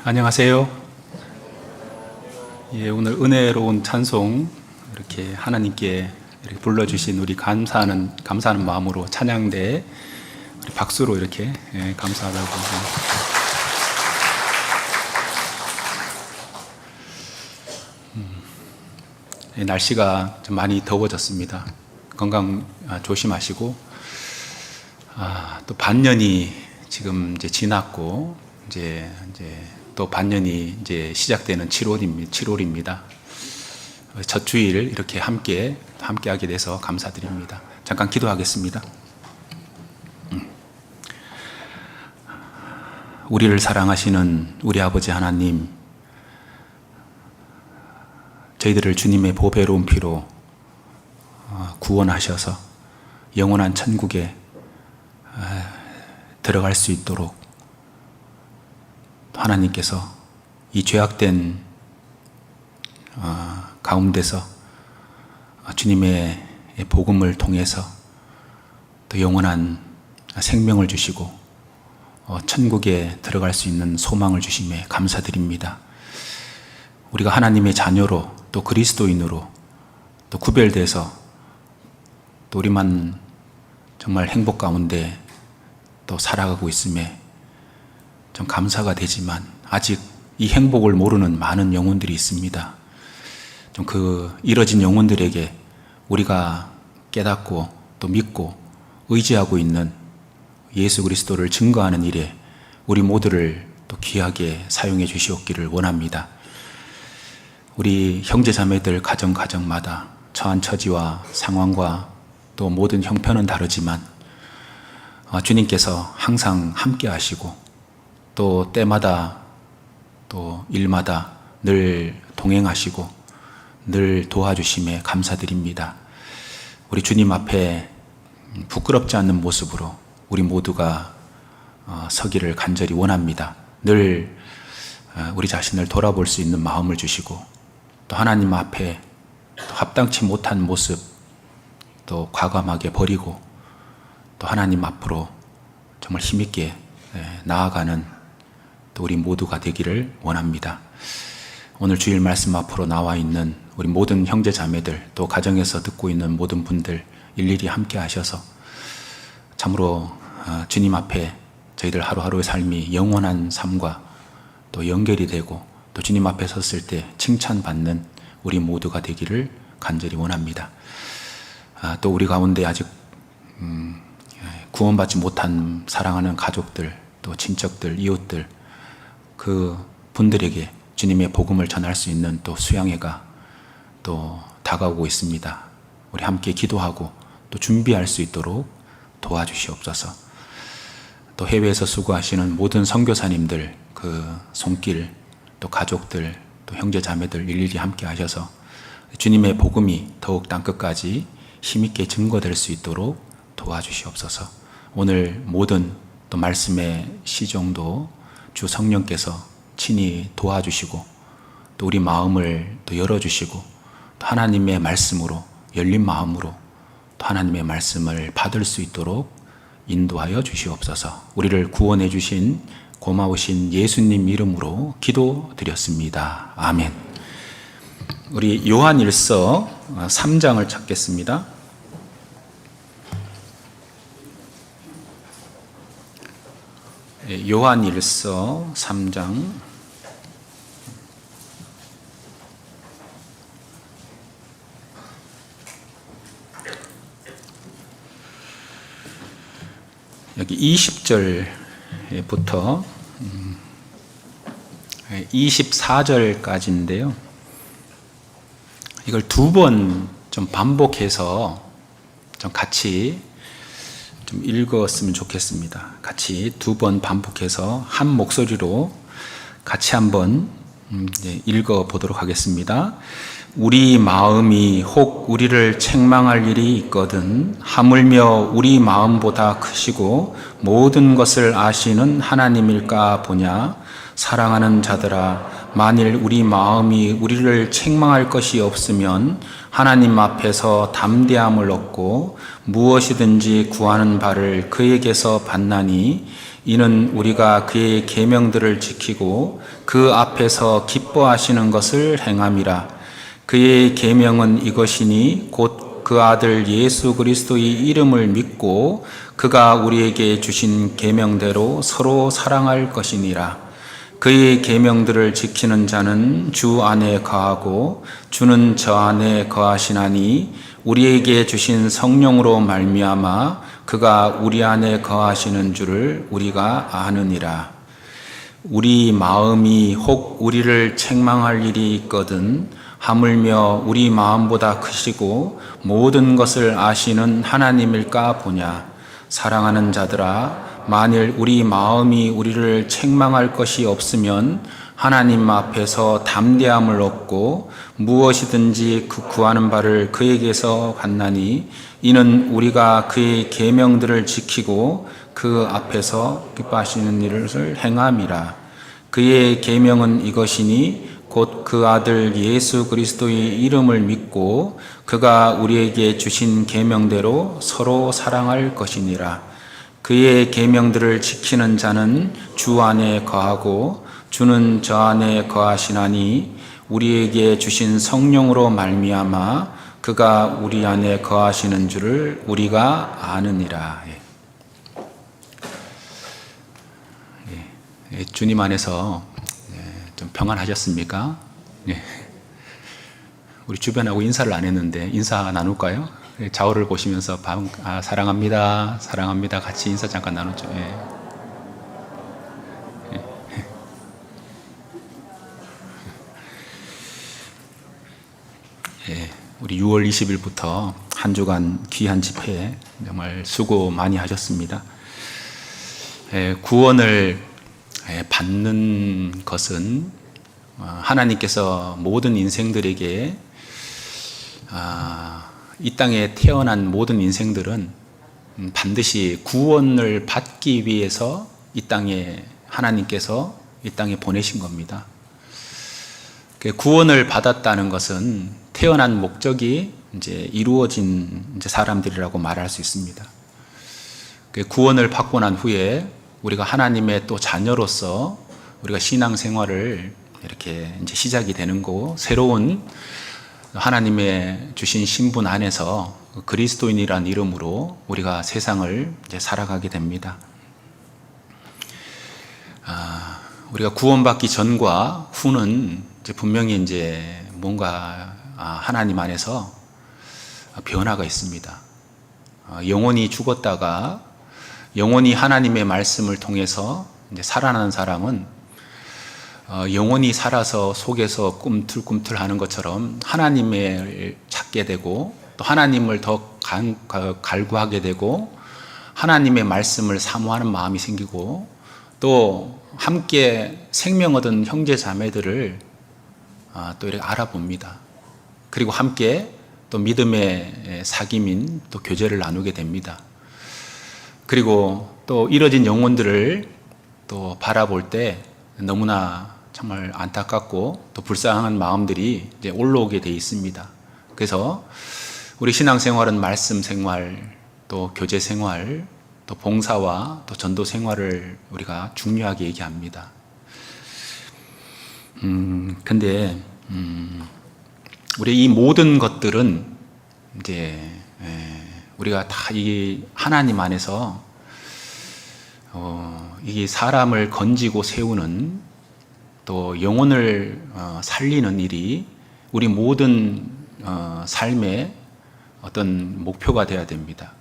안녕하세요. 오늘 은혜로운 찬송 이렇게 하나님께 이렇게 불러주신 우리 감사하는 마음으로 찬양대 우리 박수로 이렇게 감사하다고. 날씨가 좀 많이 더워졌습니다. 건강 조심하시고, 또 반년이 지금 이제 지났고, 이제 또 반년이 이제 시작되는 7월입니다. 첫 주일 이렇게 함께하게 돼서 감사드립니다. 잠깐 기도하겠습니다. 우리를 사랑하시는 우리 아버지 하나님, 저희들을 주님의 보배로운 피로 구원하셔서 영원한 천국에 들어갈 수 있도록 하나님께서 이 죄악된 가운데서 주님의 복음을 통해서 또 영원한 생명을 주시고 천국에 들어갈 수 있는 소망을 주심에 감사드립니다. 우리가 하나님의 자녀로 또 그리스도인으로 또 구별돼서 또 우리만 정말 행복 가운데 또 살아가고 있음에 좀 감사가 되지만 아직 이 행복을 모르는 많은 영혼들이 있습니다. 좀 그 이뤄진 영혼들에게 우리가 깨닫고 또 믿고 의지하고 있는 예수 그리스도를 증거하는 일에 우리 모두를 또 귀하게 사용해 주시옵기를 원합니다. 우리 형제 자매들 가정마다 처한 처지와 상황과 또 모든 형편은 다르지만 주님께서 항상 함께 하시고 또 때마다 또 일마다 늘 동행하시고 늘 도와주심에 감사드립니다. 우리 주님 앞에 부끄럽지 않는 모습으로 우리 모두가 서기를 간절히 원합니다. 늘 우리 자신을 돌아볼 수 있는 마음을 주시고 또 하나님 앞에 합당치 못한 모습 또 과감하게 버리고 또 하나님 앞으로 정말 힘있게 나아가는 또 우리 모두가 되기를 원합니다. 오늘 주일 말씀 앞으로 나와 있는 우리 모든 형제 자매들 또 가정에서 듣고 있는 모든 분들 일일이 함께 하셔서 참으로 주님 앞에 저희들 하루하루의 삶이 영원한 삶과 또 연결이 되고 또 주님 앞에 섰을 때 칭찬받는 우리 모두가 되기를 간절히 원합니다. 또 우리 가운데 아직 구원받지 못한 사랑하는 가족들 또 친척들 이웃들 그 분들에게 주님의 복음을 전할 수 있는 또 수양회가 또 다가오고 있습니다. 우리 함께 기도하고 또 준비할 수 있도록 도와주시옵소서. 또 해외에서 수고하시는 모든 선교사님들 그 손길 또 가족들 또 형제 자매들 일일이 함께 하셔서 주님의 복음이 더욱 땅끝까지 힘있게 증거될 수 있도록 도와주시옵소서. 오늘 모든 또 말씀의 시종도 주 성령께서 친히 도와주시고 또 우리 마음을 또 열어주시고 또 하나님의 말씀으로 열린 마음으로 또 하나님의 말씀을 받을 수 있도록 인도하여 주시옵소서. 우리를 구원해 주신 고마우신 예수님 이름으로 기도드렸습니다. 아멘. 우리 요한일서 3장을 찾겠습니다. 요한일서 3장 여기 20절부터 24절까지인데요. 이걸 두 번 좀 반복해서 좀 같이 좀 읽었으면 좋겠습니다. 같이 두 번 반복해서 한 목소리로 같이 한번 읽어보도록 하겠습니다. 우리 마음이 혹 우리를 책망할 일이 있거든 하물며 우리 마음보다 크시고 모든 것을 아시는 하나님일까 보냐. 사랑하는 자들아, 만일 우리 마음이 우리를 책망할 것이 없으면 하나님 앞에서 담대함을 얻고 무엇이든지 구하는 바를 그에게서 받나니 이는 우리가 그의 계명들을 지키고 그 앞에서 기뻐하시는 것을 행함이라. 그의 계명은 이것이니 곧 그 아들 예수 그리스도의 이름을 믿고 그가 우리에게 주신 계명대로 서로 사랑할 것이니라. 그의 계명들을 지키는 자는 주 안에 거하고 주는 저 안에 거하시나니 우리에게 주신 성령으로 말미암아 그가 우리 안에 거하시는 줄을 우리가 아느니라. 우리 마음이 혹 우리를 책망할 일이 있거든 하물며 우리 마음보다 크시고 모든 것을 아시는 하나님일까 보냐. 사랑하는 자들아, 만일 우리 마음이 우리를 책망할 것이 없으면 하나님 앞에서 담대함을 얻고 무엇이든지 구하는 바를 그에게서 받나니 이는 우리가 그의 계명들을 지키고 그 앞에서 기뻐하시는 일을 행함이라. 그의 계명은 이것이니 곧 그 아들 예수 그리스도의 이름을 믿고 그가 우리에게 주신 계명대로 서로 사랑할 것이니라. 그의 계명들을 지키는 자는 주 안에 거하고 주는 저 안에 거하시나니 우리에게 주신 성령으로 말미암아 그가 우리 안에 거하시는 줄을 우리가 아느니라. 주님 안에서 좀 평안하셨습니까? 우리 주변하고 인사를 안 했는데 인사 나눌까요? 좌우를 보시면서 사랑합니다, 사랑합니다 같이 인사 잠깐 나누죠. 우리 6월 20일부터 한 주간 귀한 집회 정말 수고 많이 하셨습니다. 구원을 받는 것은 하나님께서 모든 인생들에게 이 땅에 태어난 모든 인생들은 반드시 구원을 받기 위해서 하나님께서 이 땅에 보내신 겁니다. 구원을 받았다는 것은 태어난 목적이 이제 이루어진 사람들이라고 말할 수 있습니다. 구원을 받고 난 후에 우리가 하나님의 또 자녀로서 우리가 신앙생활을 이렇게 이제 시작이 되는 거고, 새로운 하나님의 주신 신분 안에서 그리스도인이라는 이름으로 우리가 세상을 이제 살아가게 됩니다. 우리가 구원받기 전과 후는 이제 분명히 이제 뭔가 하나님 안에서 변화가 있습니다. 영원히 죽었다가 영원히 하나님의 말씀을 통해서 이제 살아나는 사람은 영원히 살아서 속에서 꿈틀꿈틀 하는 것처럼 하나님을 찾게 되고 또 하나님을 더 갈구하게 되고 하나님의 말씀을 사모하는 마음이 생기고 또 함께 생명 얻은 형제 자매들을 또 이렇게 알아봅니다. 그리고 함께 또 믿음의 사귐인 또 교제를 나누게 됩니다. 그리고 또 이뤄진 영혼들을 또 바라볼 때 너무나 정말 안타깝고 또 불쌍한 마음들이 이제 올라오게 돼 있습니다. 그래서 우리 신앙생활은 말씀 생활, 또 교제 생활, 또 봉사와 또 전도 생활을 우리가 중요하게 얘기합니다. 근데 우리 이 모든 것들은 이제 우리가 다 이 하나님 안에서 이 사람을 건지고 세우는 또 영혼을 살리는 일이 우리 모든 삶의 어떤 목표가 되어야 됩니다.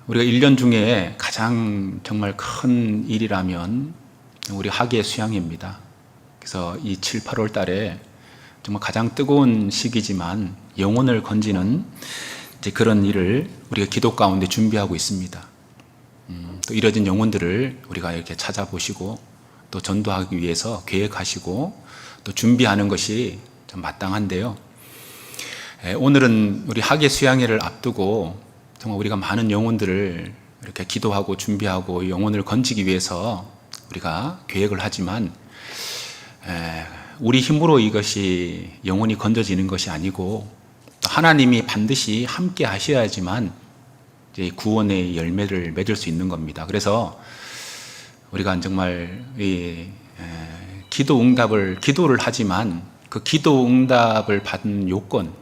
우리가 1년 중에 가장 정말 큰 일이라면 우리 학예 수양입니다. 그래서 이 7, 8월 달에 정말 가장 뜨거운 시기지만 영혼을 건지는 이제 그런 일을 우리가 기도 가운데 준비하고 있습니다. 또 이뤄진 영혼들을 우리가 이렇게 찾아보시고 또 전도하기 위해서 계획하시고 또 준비하는 것이 좀 마땅한데요. 오늘은 우리 학예 수양회를 앞두고 정말 우리가 많은 영혼들을 이렇게 기도하고 준비하고 영혼을 건지기 위해서 우리가 계획을 하지만 우리 힘으로 이것이 영혼이 건져지는 것이 아니고 하나님이 반드시 함께 하셔야지만 이제 구원의 열매를 맺을 수 있는 겁니다. 그래서 우리가 정말 기도를 하지만 그 기도 응답을 받는 요건,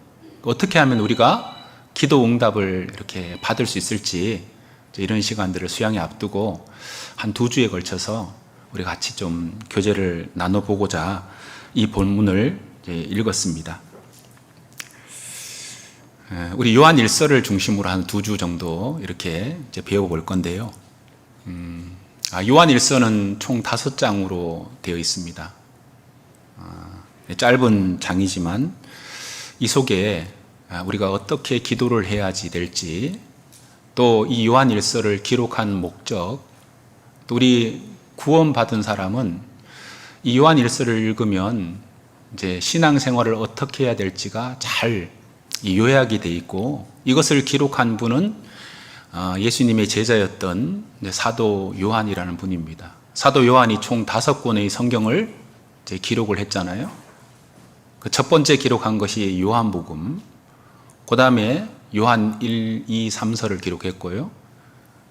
어떻게 하면 우리가 기도 응답을 이렇게 받을 수 있을지 이런 시간들을 수양에 앞두고 한 2주에 걸쳐서 우리 같이 좀 교제를 나눠보고자 이 본문을 읽었습니다. 우리 요한 1서를 중심으로 한 2주 정도 이렇게 이제 배워볼 건데요. 요한 1서는 총 5장으로 되어 있습니다. 짧은 장이지만 이 속에 우리가 어떻게 기도를 해야지 될지, 또 이 요한 1서를 기록한 목적, 또 우리 구원받은 사람은 이 요한 1서를 읽으면 이제 신앙생활을 어떻게 해야 될지가 잘 요약이 되어 있고, 이것을 기록한 분은 예수님의 제자였던 사도 요한이라는 분입니다. 사도 요한이 총 5권의 성경을 이제 기록을 했잖아요. 그 첫 번째 기록한 것이 요한복음, 그 다음에 요한 1, 2, 3서를 기록했고요.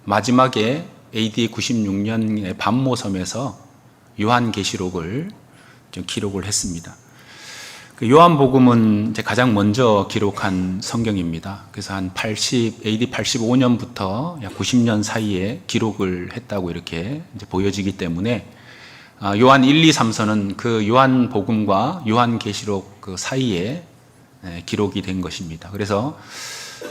마지막에 AD 96년에 반모섬에서 요한계시록을 좀 기록을 했습니다. 그 요한복음은 이제 가장 먼저 기록한 성경입니다. 그래서 한 AD 85년부터 약 90년 사이에 기록을 했다고 이렇게 이제 보여지기 때문에 요한 1, 2, 3서는 그 요한복음과 요한계시록 그 사이에 기록이 된 것입니다. 그래서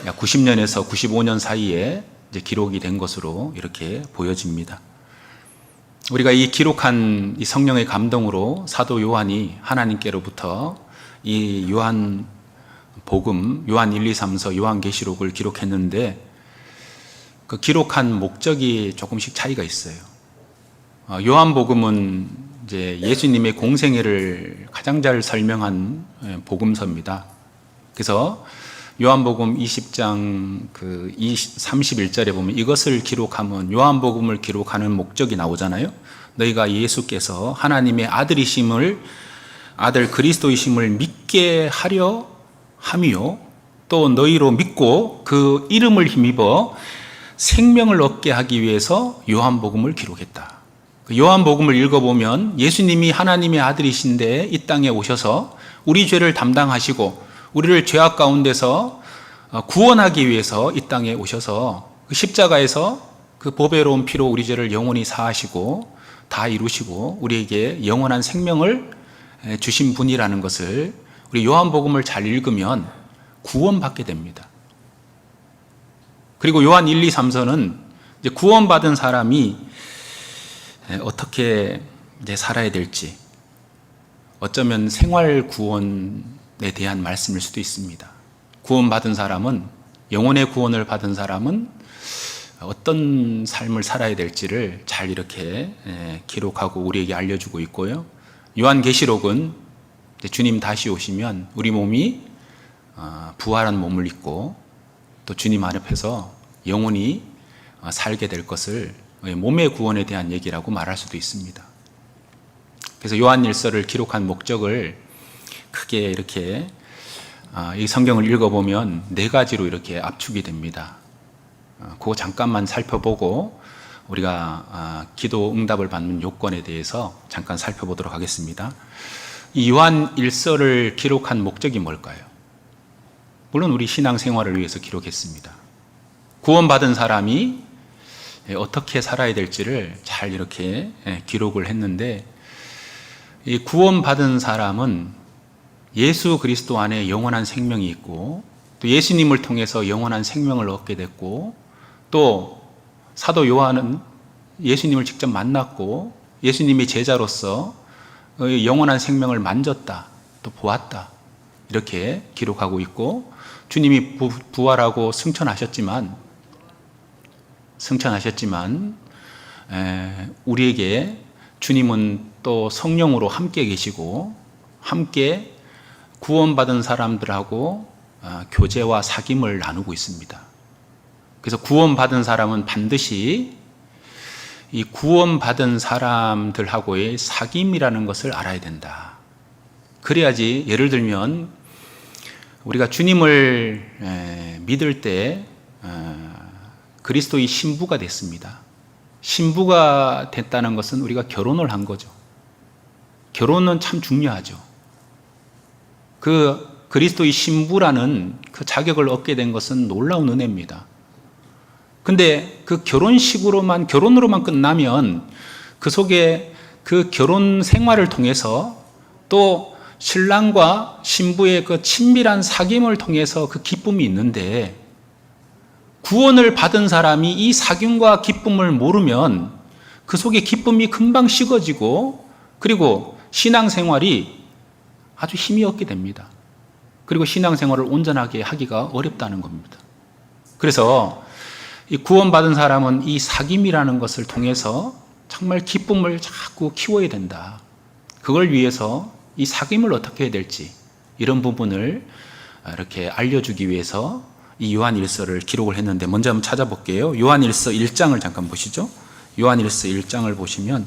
약 90년에서 95년 사이에 이제 기록이 된 것으로 이렇게 보여집니다. 우리가 이 기록한 이 성령의 감동으로 사도 요한이 하나님께로부터 이 요한복음, 요한 1, 2, 3서, 요한계시록을 기록했는데 그 기록한 목적이 조금씩 차이가 있어요. 요한복음은 이제 예수님의 공생애를 가장 잘 설명한 복음서입니다. 그래서 요한복음 20장 31절에 보면 이것을 기록하면, 요한복음을 기록하는 목적이 나오잖아요. 너희가 예수께서 하나님의 아들 그리스도이심을 믿게 하려 함이요, 또 너희로 믿고 그 이름을 힘입어 생명을 얻게 하기 위해서 요한복음을 기록했다. 요한복음을 읽어보면 예수님이 하나님의 아들이신데 이 땅에 오셔서 우리 죄를 담당하시고 우리를 죄악 가운데서 구원하기 위해서 이 땅에 오셔서 그 십자가에서 그 보배로운 피로 우리 죄를 영원히 사하시고 다 이루시고 우리에게 영원한 생명을 주신 분이라는 것을 우리 요한복음을 잘 읽으면 구원받게 됩니다. 그리고 요한 1, 2, 3서는 이제 구원받은 사람이 어떻게 이제 살아야 될지, 어쩌면 생활 구원에 대한 말씀일 수도 있습니다. 구원받은 사람은, 영혼의 구원을 받은 사람은 어떤 삶을 살아야 될지를 잘 이렇게 기록하고 우리에게 알려주고 있고요. 요한계시록은 주님 다시 오시면 우리 몸이 부활한 몸을 입고 또 주님 앞에서 영원히 살게 될 것을 몸의 구원에 대한 얘기라고 말할 수도 있습니다. 그래서 요한 1서를 기록한 목적을 크게 이렇게 이 성경을 읽어보면 4가지로 이렇게 압축이 됩니다. 그거 잠깐만 살펴보고 우리가 기도 응답을 받는 요건에 대해서 잠깐 살펴보도록 하겠습니다. 이 요한 1서를 기록한 목적이 뭘까요? 물론 우리 신앙생활을 위해서 기록했습니다. 구원받은 사람이 어떻게 살아야 될지를 잘 이렇게 기록을 했는데, 이 구원받은 사람은 예수 그리스도 안에 영원한 생명이 있고 또 예수님을 통해서 영원한 생명을 얻게 됐고, 또 사도 요한은 예수님을 직접 만났고 예수님의 제자로서 영원한 생명을 만졌다, 또 보았다, 이렇게 기록하고 있고, 주님이 부활하고 승천하셨지만 우리에게 주님은 또 성령으로 함께 계시고 함께 구원받은 사람들하고 교제와 사귐을 나누고 있습니다. 그래서 구원받은 사람은 반드시 이 구원받은 사람들하고의 사귐이라는 것을 알아야 된다. 그래야지, 예를 들면 우리가 주님을 믿을 때 그리스도의 신부가 됐습니다. 신부가 됐다는 것은 우리가 결혼을 한 거죠. 결혼은 참 중요하죠. 그 그리스도의 신부라는 그 자격을 얻게 된 것은 놀라운 은혜입니다. 근데 그 결혼으로만 끝나면 그 속에 그 결혼 생활을 통해서 또 신랑과 신부의 그 친밀한 사귐을 통해서 그 기쁨이 있는데, 구원을 받은 사람이 이 사귐과 기쁨을 모르면 그 속에 기쁨이 금방 식어지고, 그리고 신앙생활이 아주 힘이 없게 됩니다. 그리고 신앙생활을 온전하게 하기가 어렵다는 겁니다. 그래서 이 구원받은 사람은 이 사귐이라는 것을 통해서 정말 기쁨을 자꾸 키워야 된다. 그걸 위해서 이 사귐을 어떻게 해야 될지, 이런 부분을 이렇게 알려주기 위해서 이 요한일서를 기록을 했는데, 먼저 한번 찾아볼게요. 요한일서 1장을 잠깐 보시죠. 요한일서 1장을 보시면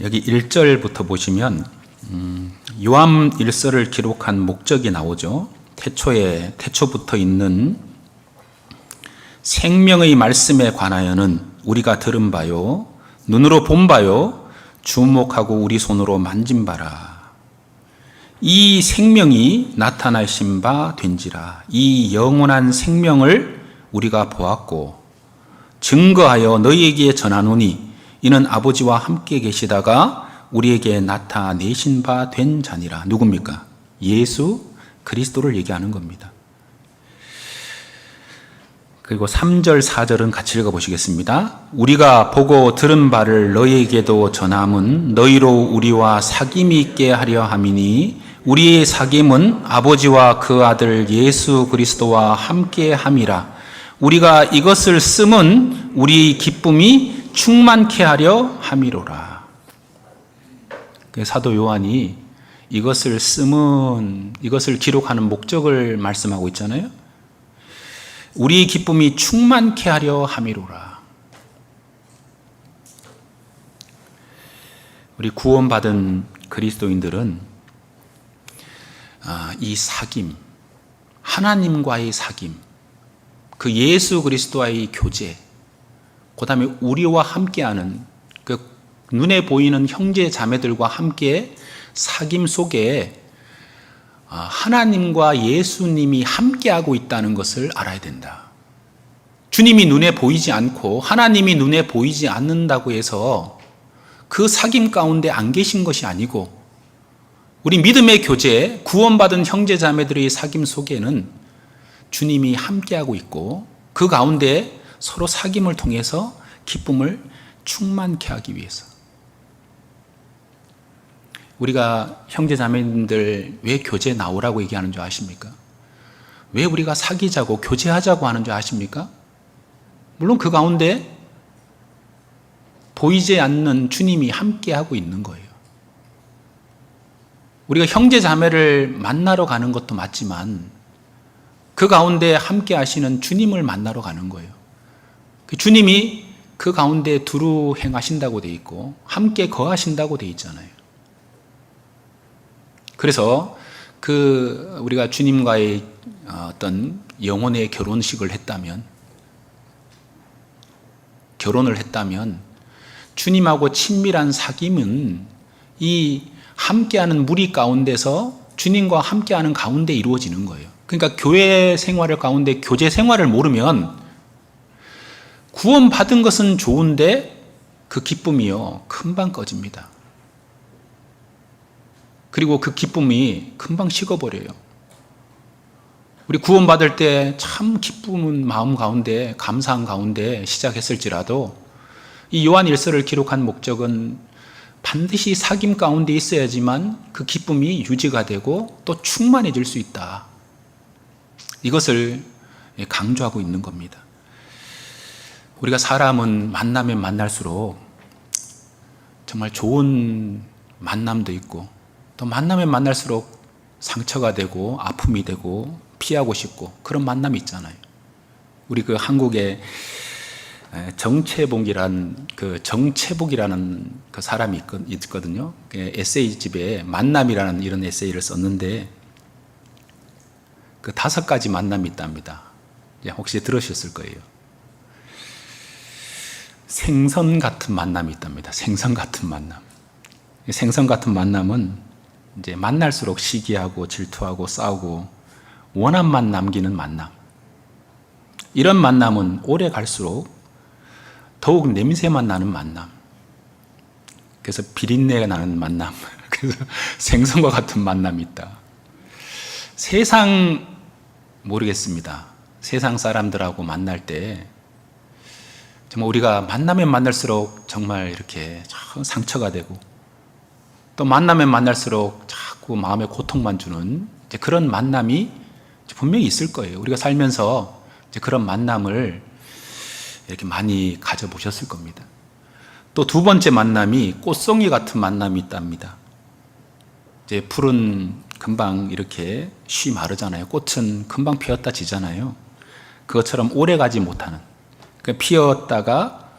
여기 1절부터 보시면 요한일서를 기록한 목적이 나오죠. 태초부터 있는 생명의 말씀에 관하여는 우리가 들은 바요, 눈으로 본 바요, 주목하고 우리 손으로 만진 바라. 이 생명이 나타나신 바 된지라. 이 영원한 생명을 우리가 보았고 증거하여 너희에게 전하노니 이는 아버지와 함께 계시다가 우리에게 나타내신 바 된 자니라. 누굽니까? 예수 그리스도를 얘기하는 겁니다. 그리고 3절 4절은 같이 읽어보시겠습니다. 우리가 보고 들은 바를 너희에게도 전함은 너희로 우리와 사귐이 있게 하려 함이니 우리의 사귐은 아버지와 그 아들 예수 그리스도와 함께 함이라. 우리가 이것을 쓰면 우리의 기쁨이 충만케 하려 함이로라. 사도 요한이 이것을 쓰면, 이것을 기록하는 목적을 말씀하고 있잖아요. 우리의 기쁨이 충만케 하려 함이로라. 우리 구원받은 그리스도인들은 이 사귐, 하나님과의 사귐, 그 예수 그리스도와의 교제, 그 다음에 우리와 함께하는 그 눈에 보이는 형제 자매들과 함께 사귐 속에 하나님과 예수님이 함께하고 있다는 것을 알아야 된다. 주님이 눈에 보이지 않고 하나님이 눈에 보이지 않는다고 해서 그 사귐 가운데 안 계신 것이 아니고, 우리 믿음의 교제, 구원받은 형제 자매들의 사귐 속에는 주님이 함께하고 있고, 그 가운데 서로 사귐을 통해서 기쁨을 충만케 하기 위해서. 우리가 형제 자매님들 왜 교제 나오라고 얘기하는 줄 아십니까? 왜 우리가 사귀자고 교제하자고 하는 줄 아십니까? 물론 그 가운데 보이지 않는 주님이 함께하고 있는 거예요. 우리가 형제 자매를 만나러 가는 것도 맞지만 그 가운데 함께 하시는 주님을 만나러 가는 거예요. 그 주님이 그 가운데 두루 행하신다고 돼 있고 함께 거하신다고 돼 있잖아요. 그래서 우리가 주님과의 어떤 영혼의 결혼을 했다면 주님하고 친밀한 사귐은 이 함께하는 무리 가운데서 주님과 함께하는 가운데 이루어지는 거예요. 그러니까 교회 생활을 가운데 교제 생활을 모르면 구원받은 것은 좋은데 그 기쁨이요 금방 꺼집니다. 그리고 그 기쁨이 금방 식어버려요. 우리 구원받을 때 참 기쁨은 마음 가운데, 감사한 가운데 시작했을지라도 이 요한일서를 기록한 목적은 반드시 사귐 가운데 있어야지만 그 기쁨이 유지가 되고 또 충만해질 수 있다. 이것을 강조하고 있는 겁니다. 우리가 사람은 만나면 만날수록 정말 좋은 만남도 있고 또 만나면 만날수록 상처가 되고 아픔이 되고 피하고 싶고 그런 만남이 있잖아요. 우리 그 한국에 정채복이라는 그 사람이 있거든요. 에세이집에 만남이라는 이런 에세이를 썼는데 그 5가지 만남이 있답니다. 혹시 들으셨을 거예요. 생선 같은 만남이 있답니다. 생선 같은 만남. 생선 같은 만남은 이제 만날수록 시기하고 질투하고 싸우고 원한만 남기는 만남. 이런 만남은 오래 갈수록 더욱 냄새만 나는 만남. 그래서 비린내가 나는 만남. 그래서 생선과 같은 만남이 있다. 세상 모르겠습니다. 세상 사람들하고 만날 때 정말 우리가 만나면 만날수록 정말 이렇게 상처가 되고 또 만나면 만날수록 자꾸 마음에 고통만 주는 그런 만남이 분명히 있을 거예요. 우리가 살면서 그런 만남을 이렇게 많이 가져보셨을 겁니다. 또 2번째 만남이 꽃송이 같은 만남이 있답니다. 이제 풀은 금방 이렇게 쉬 마르잖아요. 꽃은 금방 피었다 지잖아요. 그것처럼 오래 가지 못하는, 피었다가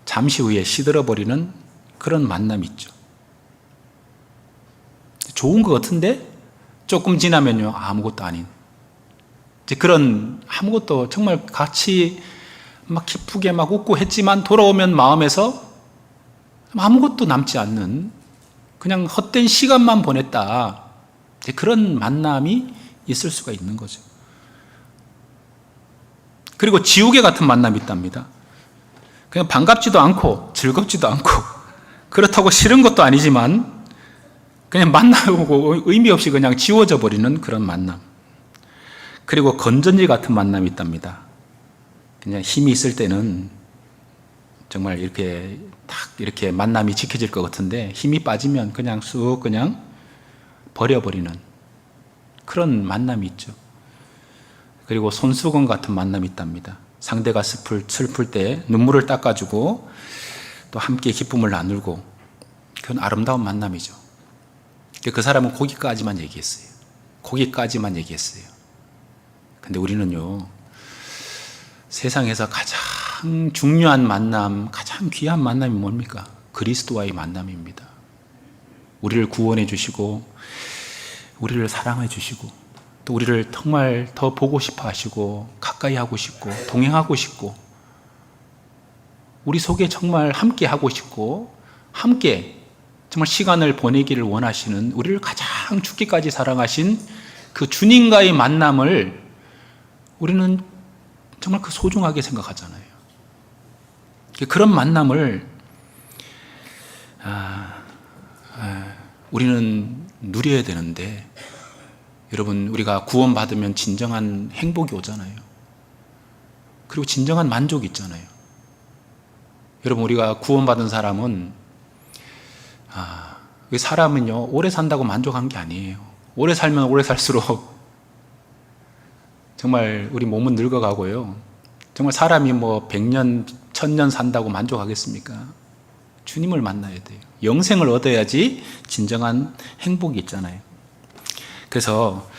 잠시 후에 시들어버리는 그런 만남이 있죠. 좋은 것 같은데 조금 지나면요 아무것도 아닌 이제 그런, 아무것도 정말 같이 막 기쁘게 막 웃고 했지만 돌아오면 마음에서 아무것도 남지 않는 그냥 헛된 시간만 보냈다. 이제 그런 만남이 있을 수가 있는 거죠. 그리고 지우개 같은 만남이 있답니다. 그냥 반갑지도 않고 즐겁지도 않고 그렇다고 싫은 것도 아니지만 그냥 만나고 의미 없이 그냥 지워져 버리는 그런 만남. 그리고 건전지 같은 만남이 있답니다. 그냥 힘이 있을 때는 정말 이렇게 딱 이렇게 만남이 지켜질 것 같은데 힘이 빠지면 그냥 쑥 그냥 버려버리는 그런 만남이 있죠. 그리고 손수건 같은 만남이 있답니다. 상대가 슬플 때 눈물을 닦아주고 또 함께 기쁨을 나누고 그건 아름다운 만남이죠. 그 사람은 거기까지만 얘기했어요. 거기까지만 얘기했어요. 근데 우리는요, 세상에서 가장 중요한 만남, 가장 귀한 만남이 뭡니까? 그리스도와의 만남입니다. 우리를 구원해 주시고, 우리를 사랑해 주시고, 또 우리를 정말 더 보고 싶어 하시고, 가까이 하고 싶고, 동행하고 싶고, 우리 속에 정말 함께 하고 싶고, 함께 정말 시간을 보내기를 원하시는, 우리를 가장 죽기까지 사랑하신 그 주님과의 만남을 우리는 정말 그 소중하게 생각하잖아요. 그런 만남을 우리는 누려야 되는데, 여러분, 우리가 구원받으면 진정한 행복이 오잖아요. 그리고 진정한 만족이 있잖아요. 여러분, 우리가 구원받은 사람은 사람은요 오래 산다고 만족한 게 아니에요. 오래 살면 오래 살수록 정말 우리 몸은 늙어가고요. 정말 사람이 100년, 1000년 산다고 만족하겠습니까? 주님을 만나야 돼요. 영생을 얻어야지 진정한 행복이 있잖아요. 그래서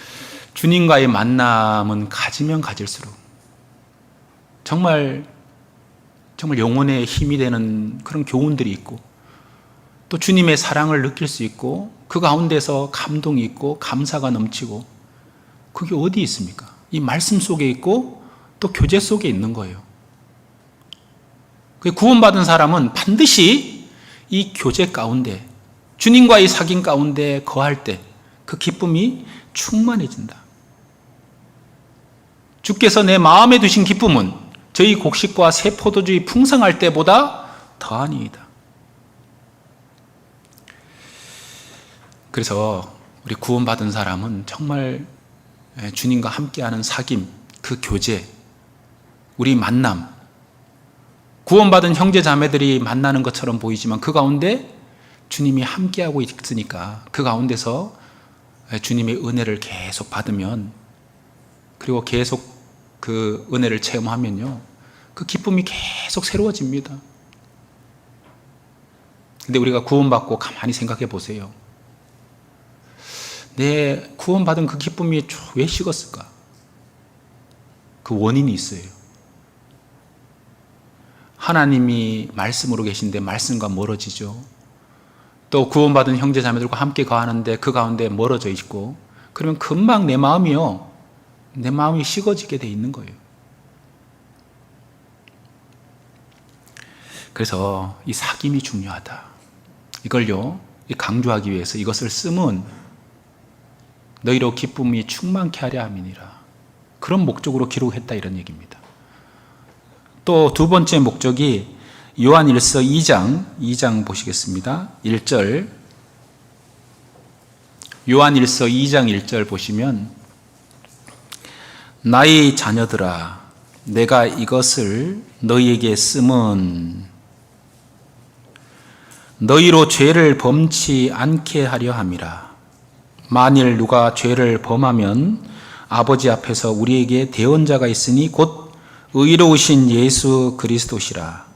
주님과의 만남은 가지면 가질수록 정말 영혼의 힘이 되는 그런 교훈들이 있고, 또 주님의 사랑을 느낄 수 있고, 그 가운데서 감동이 있고 감사가 넘치고, 그게 어디 있습니까? 이 말씀 속에 있고 또 교제 속에 있는 거예요. 구원받은 사람은 반드시 이 교제 가운데, 주님과의 사귐 가운데 거할 때 그 기쁨이 충만해진다. 주께서 내 마음에 두신 기쁨은 저희 곡식과 새 포도주의 풍성할 때보다 더하니이다. 그래서 우리 구원받은 사람은 정말 주님과 함께하는 사귐, 그 교제, 우리 만남, 구원받은 형제 자매들이 만나는 것처럼 보이지만 그 가운데 주님이 함께하고 있으니까 그 가운데서 주님의 은혜를 계속 받으면, 그리고 계속 그 은혜를 체험하면요, 그 기쁨이 계속 새로워집니다. 근데 우리가 구원받고 가만히 생각해 보세요. 내 구원받은 그 기쁨이 왜 식었을까? 그 원인이 있어요. 하나님이 말씀으로 계신데 말씀과 멀어지죠. 또 구원받은 형제 자매들과 함께 거하는데 그 가운데 멀어져 있고, 그러면 금방 내 마음이 식어지게 돼 있는 거예요. 그래서 이 사귐이 중요하다. 이걸요, 강조하기 위해서 이것을 쓰면 너희로 기쁨이 충만케 하려 함이니라. 그런 목적으로 기록했다, 이런 얘기입니다. 또 두 번째 목적이 요한일서 2장 보시겠습니다. 1절. 요한일서 2장 1절 보시면, 나의 자녀들아, 내가 이것을 너희에게 쓰면 너희로 죄를 범치 않게 하려 함이라. 만일 누가 죄를 범하면 아버지 앞에서 우리에게 대언자가 있으니 곧 의로우신 예수 그리스도시라.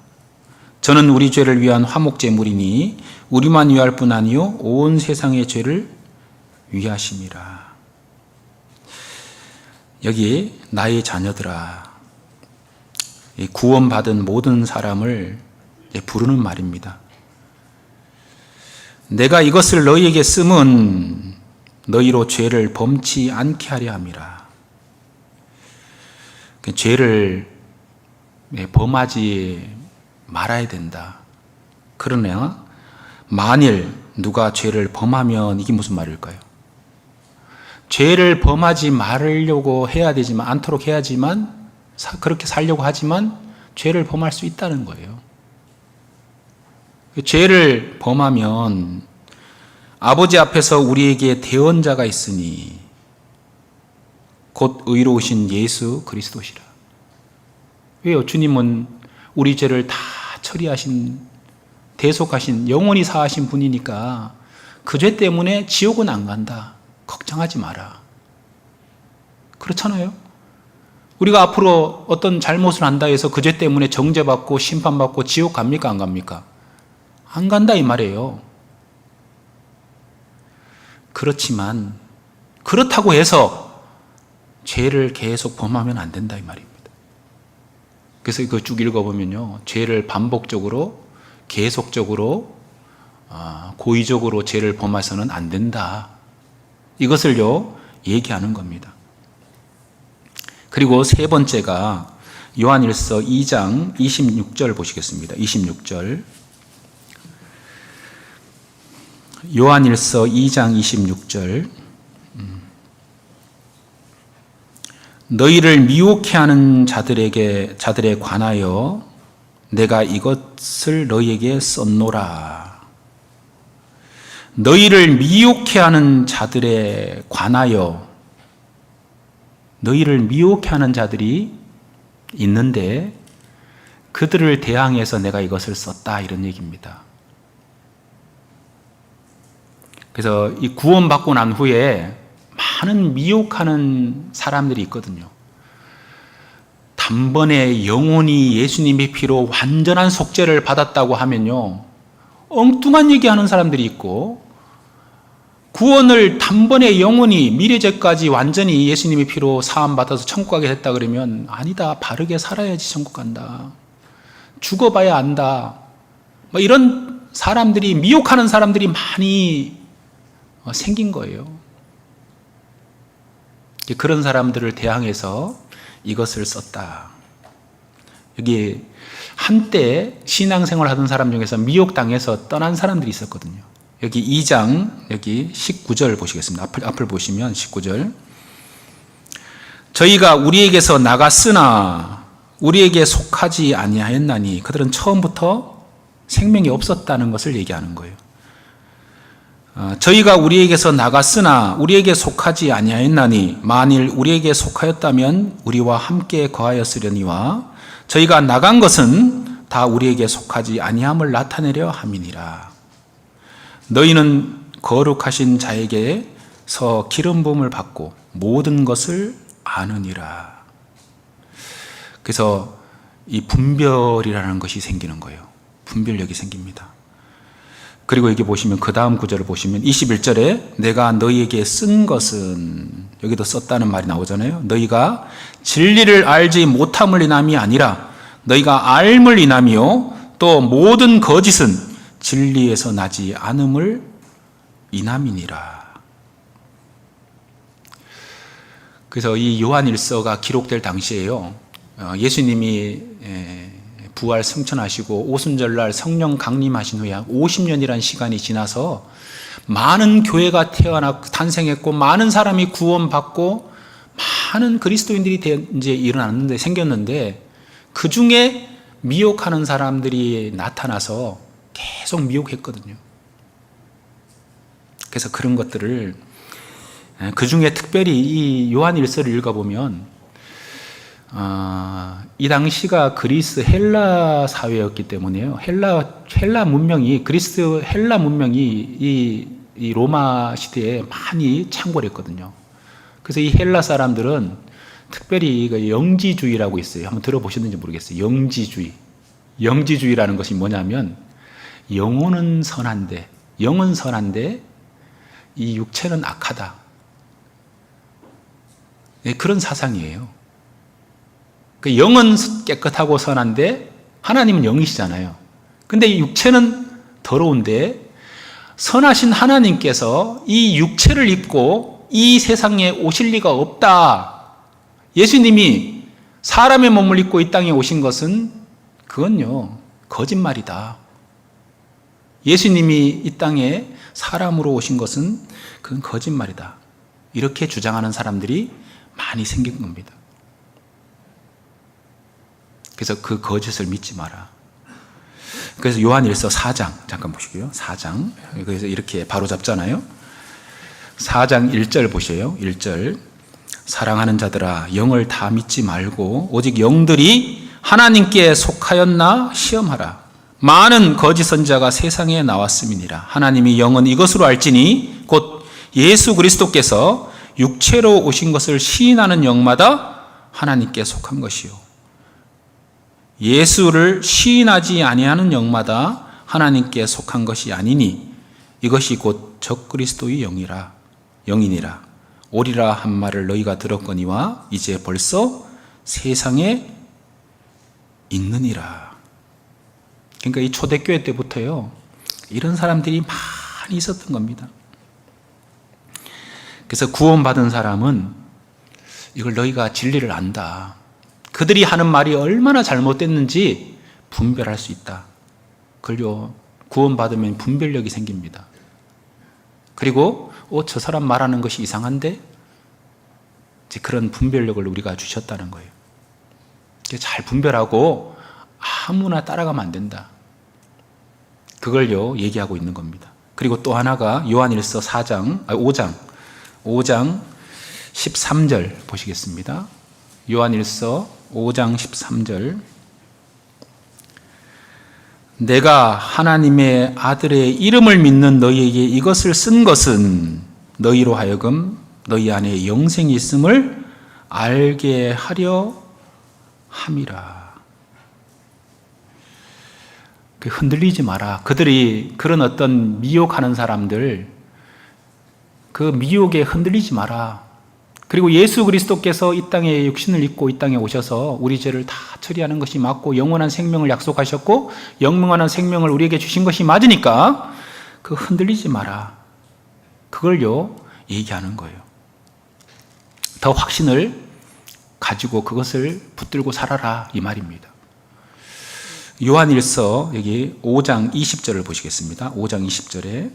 저는 우리 죄를 위한 화목제물이니 우리만 위할 뿐 아니요 온 세상의 죄를 위하심이라. 여기 나의 자녀들아, 구원받은 모든 사람을 부르는 말입니다. 내가 이것을 너희에게 쓰면 너희로 죄를 범치 않게 하려 함이라. 죄를 범하지 말아야 된다. 그러나 만일 누가 죄를 범하면, 이게 무슨 말일까요? 죄를 범하지 말으려고 해야 되지만, 않도록 해야지만, 그렇게 살려고 하지만 죄를 범할 수 있다는 거예요. 죄를 범하면 아버지 앞에서 우리에게 대언자가 있으니 곧 의로우신 예수 그리스도시라. 왜요? 주님은 우리 죄를 다 처리하신, 대속하신, 영원히 사하신 분이니까 그 죄 때문에 지옥은 안 간다. 걱정하지 마라. 그렇잖아요? 우리가 앞으로 어떤 잘못을 한다 해서 그 죄 때문에 정죄받고 심판받고 지옥 갑니까? 안 갑니까? 안 간다, 이 말이에요. 그렇지만 그렇다고 해서 죄를 계속 범하면 안 된다, 이 말입니다. 그래서 이거 쭉 읽어보면요, 죄를 반복적으로, 계속적으로, 고의적으로 죄를 범해서는 안 된다. 이것을요, 얘기하는 겁니다. 그리고 세 번째가 요한일서 2장 26절 보시겠습니다. 26절. 요한일서 2장 26절. 너희를 미혹해 하는 자들에 관하여 내가 이것을 너희에게 썼노라. 너희를 미혹해 하는 자들에 관하여, 너희를 미혹해 하는 자들이 있는데 그들을 대항해서 내가 이것을 썼다, 이런 얘기입니다. 그래서 이 구원받고 난 후에 많은 미혹하는 사람들이 있거든요. 단번에 영원히 예수님의 피로 완전한 속죄를 받았다고 하면요, 엉뚱한 얘기하는 사람들이 있고, 구원을 단번에 영원히 미래죄까지 완전히 예수님의 피로 사함받아서 천국 가게 됐다 그러면, 아니다, 바르게 살아야지 천국 간다, 죽어봐야 안다, 이런 사람들이, 미혹하는 사람들이 많이 생긴 거예요. 그런 사람들을 대항해서 이것을 썼다. 여기 한때 신앙생활 하던 사람 중에서 미혹당해서 떠난 사람들이 있었거든요. 여기 2장, 여기 19절 보시겠습니다. 앞을 보시면 19절. 저희가 우리에게서 나갔으나 우리에게 속하지 아니하였나니, 그들은 처음부터 생명이 없었다는 것을 얘기하는 거예요. 저희가 우리에게서 나갔으나 우리에게 속하지 아니하였나니 만일 우리에게 속하였다면 우리와 함께 거하였으려니와 저희가 나간 것은 다 우리에게 속하지 아니함을 나타내려 함이니라. 너희는 거룩하신 자에게서 기름 부음을 받고 모든 것을 아느니라. 그래서 이 분별이라는 것이 생기는 거예요. 분별력이 생깁니다. 그리고 여기 보시면 그 다음 구절을 보시면 21절에 내가 너희에게 쓴 것은, 여기도 썼다는 말이 나오잖아요. 너희가 진리를 알지 못함을 인함이 아니라 너희가 앓음을 인함이요 또 모든 거짓은 진리에서 나지 않음을 인함이니라. 그래서 이 요한일서가 기록될 당시에요, 예수님이 부활 승천하시고 오순절날 성령 강림하신 후에 50년이라는 시간이 지나서 많은 교회가 탄생했고 많은 사람이 구원받고 많은 그리스도인들이 이제 생겼는데 그 중에 미혹하는 사람들이 나타나서 계속 미혹했거든요. 그래서 그런 것들을 그 중에 특별히 이 요한일서를 읽어보면 이 당시가 그리스 헬라 사회였기 때문에요. 헬라 문명이 헬라 문명이 이 로마 시대에 많이 창궐했거든요. 그래서 이 헬라 사람들은 특별히 영지주의라고 있어요. 한번 들어보셨는지 모르겠어요. 영지주의라는 것이 뭐냐면 영은 선한데 이 육체는 악하다. 그런 사상이에요. 영은 깨끗하고 선한데 하나님은 영이시잖아요. 근데 이 육체는 더러운데 선하신 하나님께서 이 육체를 입고 이 세상에 오실 리가 없다. 예수님이 사람의 몸을 입고 이 땅에 오신 것은 그건요, 거짓말이다. 예수님이 이 땅에 사람으로 오신 것은 그건 거짓말이다. 이렇게 주장하는 사람들이 많이 생긴 겁니다. 그래서 그 거짓을 믿지 마라. 그래서 요한일서 4장 잠깐 보시고요. 4장 그래서 이렇게 바로 잡잖아요. 4장 1절 보세요. 1절 사랑하는 자들아 영을 다 믿지 말고 오직 영들이 하나님께 속하였나 시험하라. 많은 거짓 선지자가 세상에 나왔음이니라. 하나님이 영은 이것으로 알지니 곧 예수 그리스도께서 육체로 오신 것을 시인하는 영마다 하나님께 속한 것이요 예수를 시인하지 아니하는 영마다 하나님께 속한 것이 아니니 이것이 곧 적그리스도의 영이니라. 오리라 한 말을 너희가 들었거니와 이제 벌써 세상에 있느니라. 그러니까 이 초대교회 때부터요, 이런 사람들이 많이 있었던 겁니다. 그래서 구원받은 사람은 이걸 너희가 진리를 안다. 그들이 하는 말이 얼마나 잘못됐는지 분별할 수 있다. 그걸요, 구원받으면 분별력이 생깁니다. 그리고 저 사람 말하는 것이 이상한데? 이제 그런 분별력을 우리가 주셨다는 거예요. 잘 분별하고 아무나 따라가면 안 된다. 그걸요, 얘기하고 있는 겁니다. 그리고 또 하나가 요한일서 5장 13절 보시겠습니다. 요한일서 5장 13절 내가 하나님의 아들의 이름을 믿는 너희에게 이것을 쓴 것은 너희로 하여금 너희 안에 영생이 있음을 알게 하려 함이라. 흔들리지 마라. 그들이 그런 어떤 미혹하는 사람들, 그 미혹에 흔들리지 마라. 그리고 예수 그리스도께서 이 땅에 육신을 입고 이 땅에 오셔서 우리 죄를 다 처리하는 것이 맞고 영원한 생명을 약속하셨고 영원한 생명을 우리에게 주신 것이 맞으니까 그 흔들리지 마라. 그걸요, 얘기하는 거예요. 더 확신을 가지고 그것을 붙들고 살아라, 이 말입니다. 요한일서 여기 5장 20절을 보시겠습니다. 5장 20절에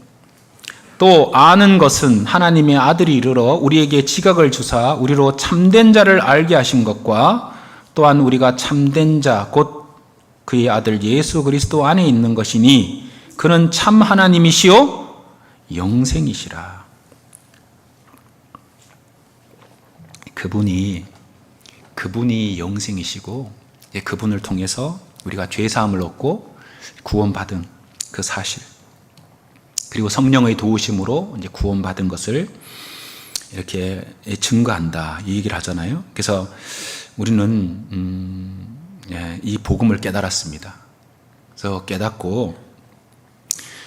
또 아는 것은 하나님의 아들이 이르러 우리에게 지각을 주사 우리로 참된 자를 알게 하신 것과 또한 우리가 참된 자 곧 그의 아들 예수 그리스도 안에 있는 것이니 그는 참 하나님이시요 영생이시라. 그분이 영생이시고 그분을 통해서 우리가 죄사함을 얻고 구원받은 그 사실, 그리고 성령의 도우심으로 이제 구원받은 것을 이렇게 증거한다, 이 얘기를 하잖아요. 그래서 우리는 이 복음을 깨달았습니다. 그래서 깨닫고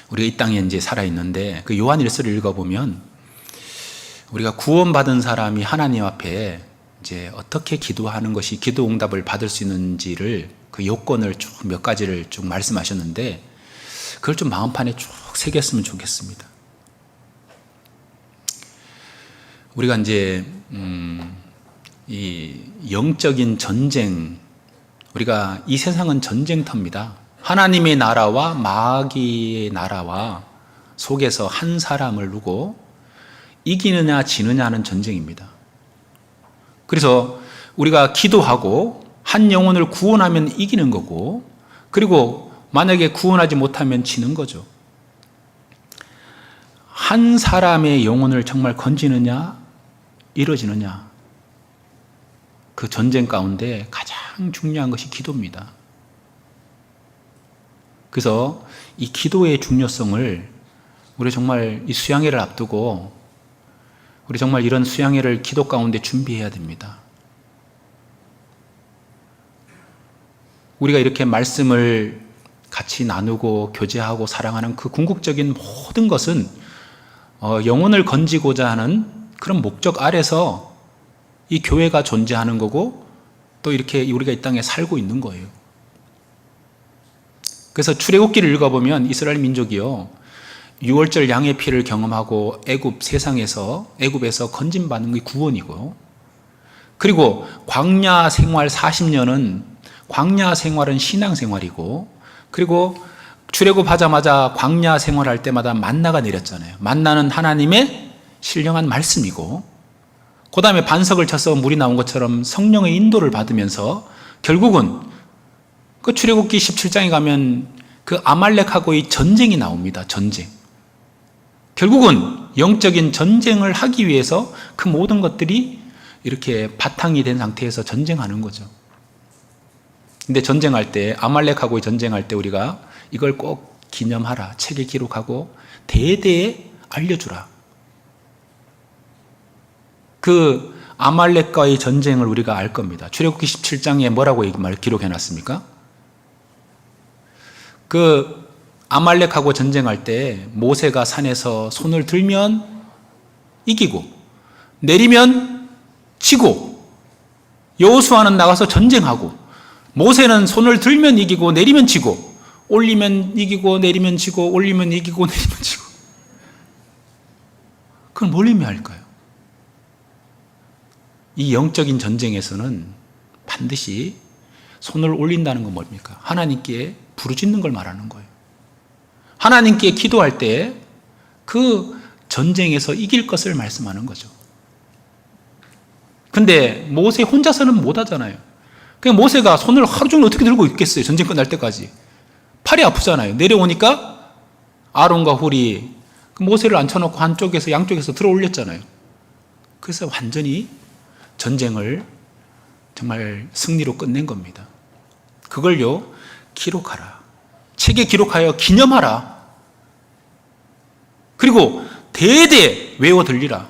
우리가 이 땅에 이제 살아 있는데 그 요한일서를 읽어보면 우리가 구원받은 사람이 하나님 앞에 이제 어떻게 기도하는 것이 기도 응답을 받을 수 있는지를 그 요건을 쭉 몇 가지를 쭉 말씀하셨는데 그걸 좀 마음판에 쭉 새겼으면 좋겠습니다. 우리가 이제 이 영적인 전쟁, 우리가 이 세상은 전쟁터입니다. 하나님의 나라와 마귀의 나라와 속에서 한 사람을 두고 이기느냐 지느냐 하는 전쟁입니다. 그래서 우리가 기도하고 한 영혼을 구원하면 이기는 거고, 그리고 만약에 구원하지 못하면 지는 거죠. 한 사람의 영혼을 정말 건지느냐 이루어지느냐, 그 전쟁 가운데 가장 중요한 것이 기도입니다. 그래서 이 기도의 중요성을 우리 정말 이 수양회를 앞두고 우리 정말 이런 수양회를 기도 가운데 준비해야 됩니다. 우리가 이렇게 말씀을 같이 나누고 교제하고 사랑하는 그 궁극적인 모든 것은 영혼을 건지고자 하는 그런 목적 아래서 이 교회가 존재하는 거고, 또 이렇게 우리가 이 땅에 살고 있는 거예요. 그래서 출애굽기를 읽어보면 이스라엘 민족이요, 6월절 양의 피를 경험하고 애굽에서 건짐받는 게 구원이고, 그리고 광야 생활 40년은 광야 생활은 신앙 생활이고, 그리고 출애굽하자마자 광야 생활할 때마다 만나가 내렸잖아요. 만나는 하나님의 신령한 말씀이고, 그 다음에 반석을 쳐서 물이 나온 것처럼 성령의 인도를 받으면서 결국은 그 출애굽기 17장에 가면 그 아말렉하고의 전쟁이 나옵니다. 전쟁. 결국은 영적인 전쟁을 하기 위해서 그 모든 것들이 이렇게 바탕이 된 상태에서 전쟁하는 거죠. 근데 전쟁할 때, 아말렉하고의 전쟁할 때 우리가 이걸 꼭 기념하라, 책에 기록하고 대대에 알려주라. 그 아말렉과의 전쟁을 우리가 알 겁니다. 출애굽기 17장에 뭐라고 기록해놨습니까? 그 아말렉하고 전쟁할 때 모세가 산에서 손을 들면 이기고 내리면 지고, 여호수아는 나가서 전쟁하고, 모세는 손을 들면 이기고 내리면 지고, 올리면 이기고 내리면 지고, 올리면 이기고 내리면 지고. 그건 뭘 의미할까요? 이 영적인 전쟁에서는 반드시 손을 올린다는 건 뭡니까? 하나님께 부르짖는 걸 말하는 거예요. 하나님께 기도할 때 그 전쟁에서 이길 것을 말씀하는 거죠. 근데 모세 혼자서는 못 하잖아요. 그냥 모세가 손을 하루 종일 어떻게 들고 있겠어요? 전쟁 끝날 때까지. 팔이 아프잖아요. 내려오니까 아론과 훌이 모세를 앉혀놓고 한쪽에서 양쪽에서 들어 올렸잖아요. 그래서 완전히 전쟁을 정말 승리로 끝낸 겁니다. 그걸요, 기록하라. 책에 기록하여 기념하라. 그리고 대대 외워 들리라.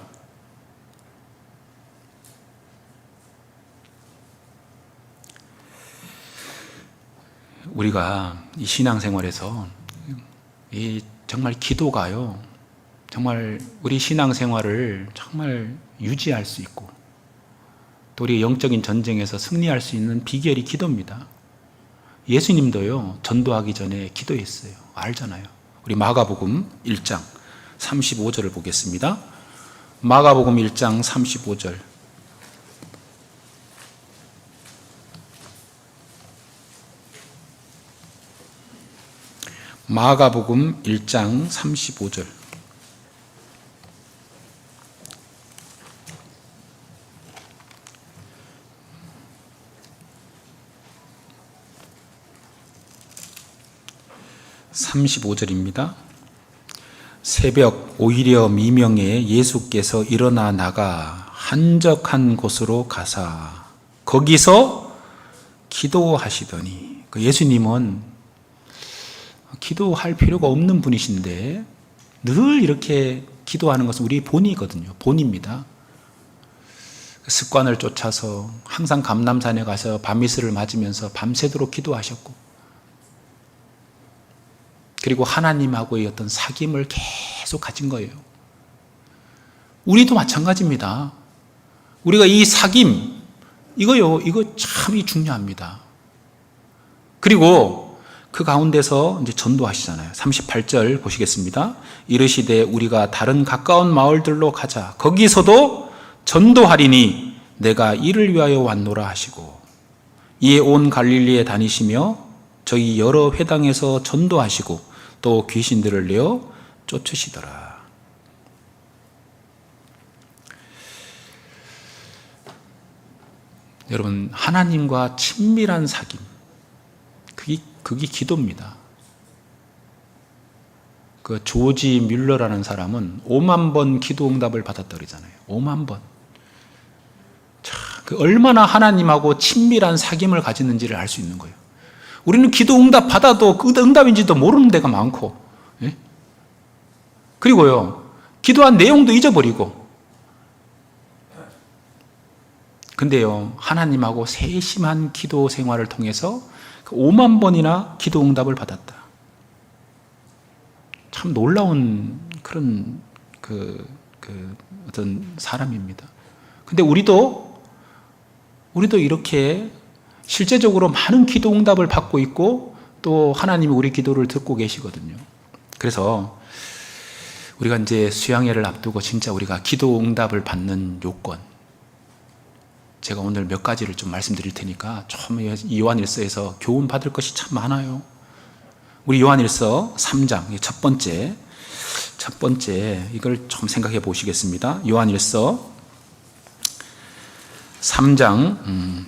우리가 이 신앙생활에서 이 정말 기도가요, 정말 우리 신앙생활을 정말 유지할 수 있고 또 우리 영적인 전쟁에서 승리할 수 있는 비결이 기도입니다. 예수님도요, 전도하기 전에 기도했어요. 알잖아요. 우리 마가복음 1장 35절을 보겠습니다. 마가복음 1장 35절. 마가복음 1장 35절. (35절입니다) 새벽 오히려 미명에 예수께서 일어나 나가 한적한 곳으로 가사 거기서 기도하시더니, 예수님은 기도할 필요가 없는 분이신데 늘 이렇게 기도하는 것은 우리 본이거든요. 본입니다. 습관을 쫓아서 항상 감람산에 가서 밤이슬을 맞으면서 밤새도록 기도하셨고, 그리고 하나님하고의 어떤 사귐을 계속 가진 거예요. 우리도 마찬가지입니다. 우리가 이 사귐, 이거 참이 중요합니다. 그리고 그 가운데서 이제 전도하시잖아요. 38절 보시겠습니다. 이르시되 우리가 다른 가까운 마을들로 가자. 거기서도 전도하리니 내가 이를 위하여 왔노라 하시고, 이에 온 갈릴리에 다니시며 저희 여러 회당에서 전도하시고 또 귀신들을 내어 쫓으시더라. 여러분, 하나님과 친밀한 사귐, 그게 기도입니다. 그 조지 뮬러라는 사람은 5만 번 기도 응답을 받았다 그러잖아요. 5만 번. 자, 그 얼마나 하나님하고 친밀한 사귐을 가지는지를 알 수 있는 거예요. 우리는 기도 응답 받아도 그 응답인지도 모르는 데가 많고, 예? 그리고요, 기도한 내용도 잊어버리고. 근데요, 하나님하고 세심한 기도 생활을 통해서 5만 번이나 기도 응답을 받았다. 참 놀라운 그런 어떤 사람입니다. 근데 우리도 이렇게 실제적으로 많은 기도 응답을 받고 있고 또 하나님이 우리 기도를 듣고 계시거든요. 그래서 우리가 이제 수양회를 앞두고 진짜 우리가 기도 응답을 받는 요건, 제가 오늘 몇 가지를 좀 말씀드릴 테니까 좀 요한일서에서 교훈 받을 것이 참 많아요. 우리 요한일서 3장 첫 번째 이걸 좀 생각해 보시겠습니다. 요한일서 3장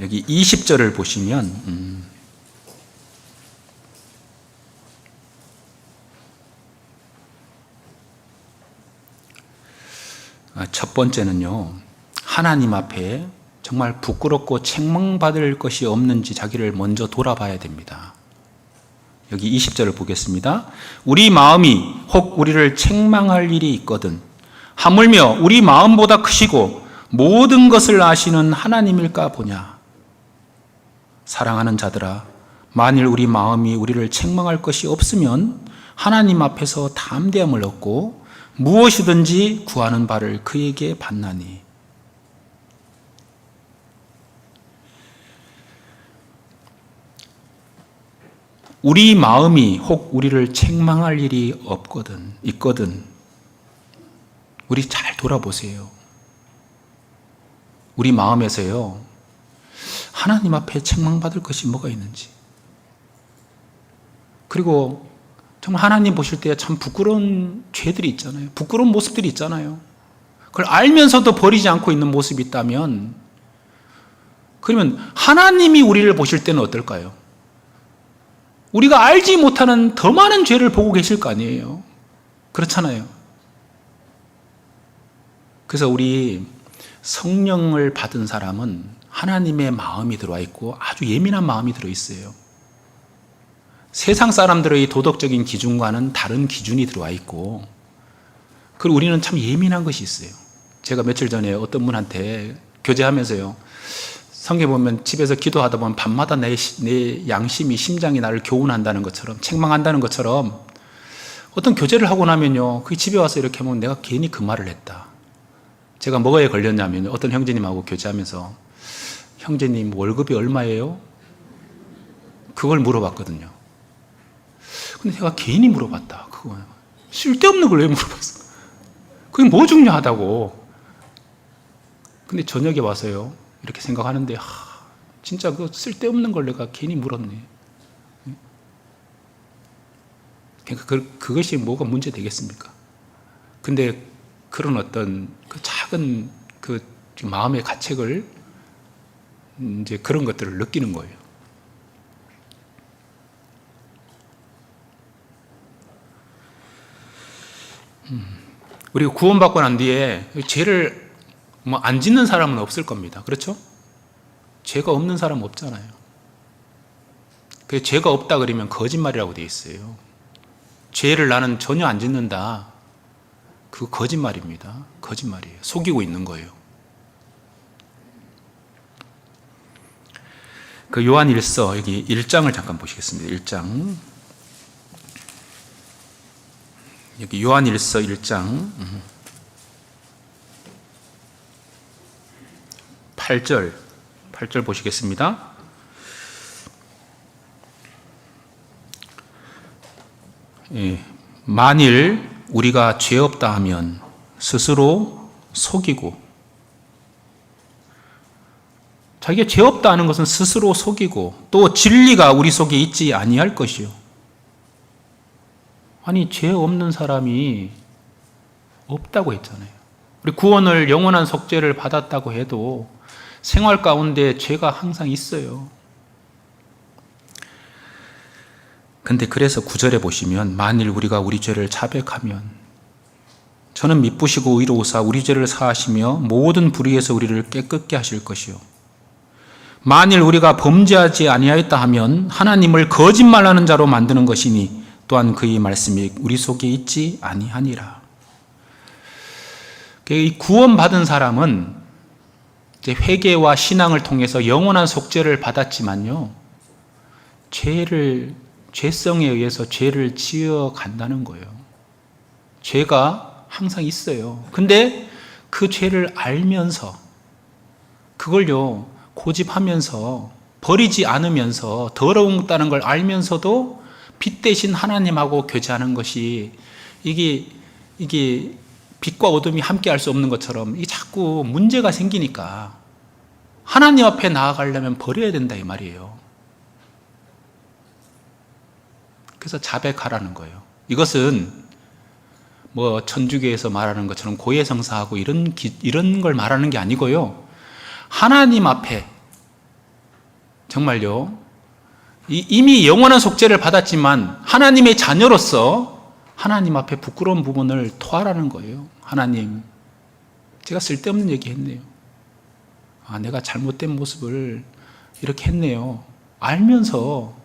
여기 20절을 보시면 첫 번째는요, 하나님 앞에 정말 부끄럽고 책망받을 것이 없는지 자기를 먼저 돌아봐야 됩니다. 여기 20절을 보겠습니다. 우리 마음이 혹 우리를 책망할 일이 있거든 하물며 우리 마음보다 크시고 모든 것을 아시는 하나님일까 보냐. 사랑하는 자들아, 만일 우리 마음이 우리를 책망할 것이 없으면 하나님 앞에서 담대함을 얻고 무엇이든지 구하는 바를 그에게 받나니. 우리 마음이 혹 우리를 책망할 일이 있거든. 우리 잘 돌아보세요. 우리 마음에서요, 하나님 앞에 책망받을 것이 뭐가 있는지. 그리고 정말 하나님 보실 때 참 부끄러운 죄들이 있잖아요. 부끄러운 모습들이 있잖아요. 그걸 알면서도 버리지 않고 있는 모습이 있다면, 그러면 하나님이 우리를 보실 때는 어떨까요? 우리가 알지 못하는 더 많은 죄를 보고 계실 거 아니에요. 그렇잖아요. 그래서 우리 성령을 받은 사람은 하나님의 마음이 들어와 있고 아주 예민한 마음이 들어있어요. 세상 사람들의 도덕적인 기준과는 다른 기준이 들어와 있고, 그리고 우리는 참 예민한 것이 있어요. 제가 며칠 전에 어떤 분한테 교제하면서요, 성경 보면 집에서 기도하다 보면 밤마다 내 양심이, 심장이 나를 교훈한다는 것처럼, 책망한다는 것처럼, 어떤 교제를 하고 나면요, 그 집에 와서 이렇게 하면 내가 괜히 그 말을 했다. 제가 뭐에 걸렸냐면, 어떤 형제님하고 교제하면서 형제님 월급이 얼마예요? 그걸 물어봤거든요. 근데 제가 괜히 물어봤다. 그거 쓸데없는 걸 왜 물어봤어? 그게 뭐 중요하다고. 근데 저녁에 와서요, 이렇게 생각하는데, 진짜 그 쓸데없는 걸 내가 괜히 물었네. 그러니까 그것이 뭐가 문제 되겠습니까? 근데 그런 어떤 그 작은 그 마음의 가책을, 이제 그런 것들을 느끼는 거예요. 우리가 구원받고 난 뒤에 죄를 안 짓는 사람은 없을 겁니다. 그렇죠? 죄가 없는 사람은 없잖아요. 죄가 없다 그러면 거짓말이라고 되어 있어요. 죄를 나는 전혀 안 짓는다. 그거 거짓말입니다. 거짓말이에요. 속이고 있는 거예요. 그 요한일서 여기 1장을 잠깐 보시겠습니다. 1장. 여기 요한일서 1장 8절 보시겠습니다. 만일 우리가 죄 없다 하면 스스로 속이고, 자기가 죄 없다 하는 것은 스스로 속이고, 또 진리가 우리 속에 있지 아니할 것이요. 아니, 죄 없는 사람이 없다고 했잖아요. 우리 구원을, 영원한 속죄를 받았다고 해도 생활 가운데 죄가 항상 있어요. 근데 그래서 9절에 보시면 만일 우리가 우리 죄를 자백하면 저는 미쁘시고 의로우사 우리 죄를 사하시며 모든 불의에서 우리를 깨끗게 하실 것이요. 만일 우리가 범죄하지 아니하였다 하면 하나님을 거짓말하는 자로 만드는 것이니 또한 그의 말씀이 우리 속에 있지 아니하니라. 이 구원받은 사람은 이제 회개와 신앙을 통해서 영원한 속죄를 받았지만요, 죄성에 의해서 죄를 지어 간다는 거예요. 죄가 항상 있어요. 근데 그 죄를 알면서 그걸요 고집하면서 버리지 않으면서 더러웠다는 걸 알면서도 빛 대신 하나님하고 교제하는 것이 이게 빛과 어둠이 함께 할 수 없는 것처럼 이게 자꾸 문제가 생기니까 하나님 앞에 나아가려면 버려야 된다 이 말이에요. 그래서 자백하라는 거예요. 이것은 뭐 천주교에서 말하는 것처럼 고해성사하고 이런 걸 말하는 게 아니고요. 하나님 앞에 정말요, 이미 영원한 속죄를 받았지만 하나님의 자녀로서 하나님 앞에 부끄러운 부분을 토하라는 거예요. 하나님, 제가 쓸데없는 얘기 했네요. 내가 잘못된 모습을 이렇게 했네요. 알면서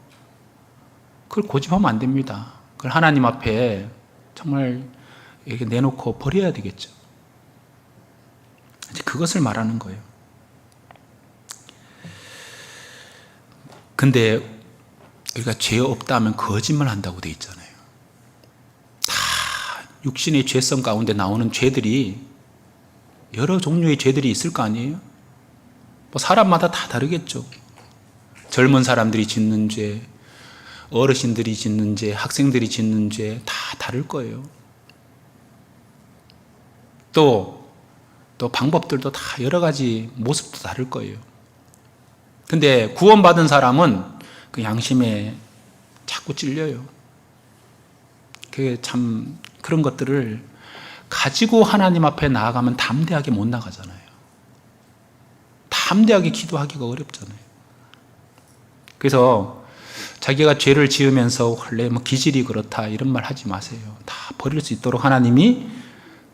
그걸 고집하면 안 됩니다. 그걸 하나님 앞에 정말 이렇게 내놓고 버려야 되겠죠. 이제 그것을 말하는 거예요. 근데 우리가 죄 없다 하면 거짓말 한다고 돼 있잖아요. 다 육신의 죄성 가운데 나오는 죄들이 여러 종류의 죄들이 있을 거 아니에요? 뭐 사람마다 다 다르겠죠. 젊은 사람들이 짓는 죄, 어르신들이 짓는 죄, 학생들이 짓는 죄 다 다를 거예요. 또 방법들도 다 여러 가지 모습도 다를 거예요. 근데 구원받은 사람은 그 양심에 자꾸 찔려요. 그게 참 그런 것들을 가지고 하나님 앞에 나아가면 담대하게 못 나가잖아요. 담대하게 기도하기가 어렵잖아요. 그래서 자기가 죄를 지으면서 원래 뭐 기질이 그렇다 이런 말 하지 마세요. 다 버릴 수 있도록 하나님이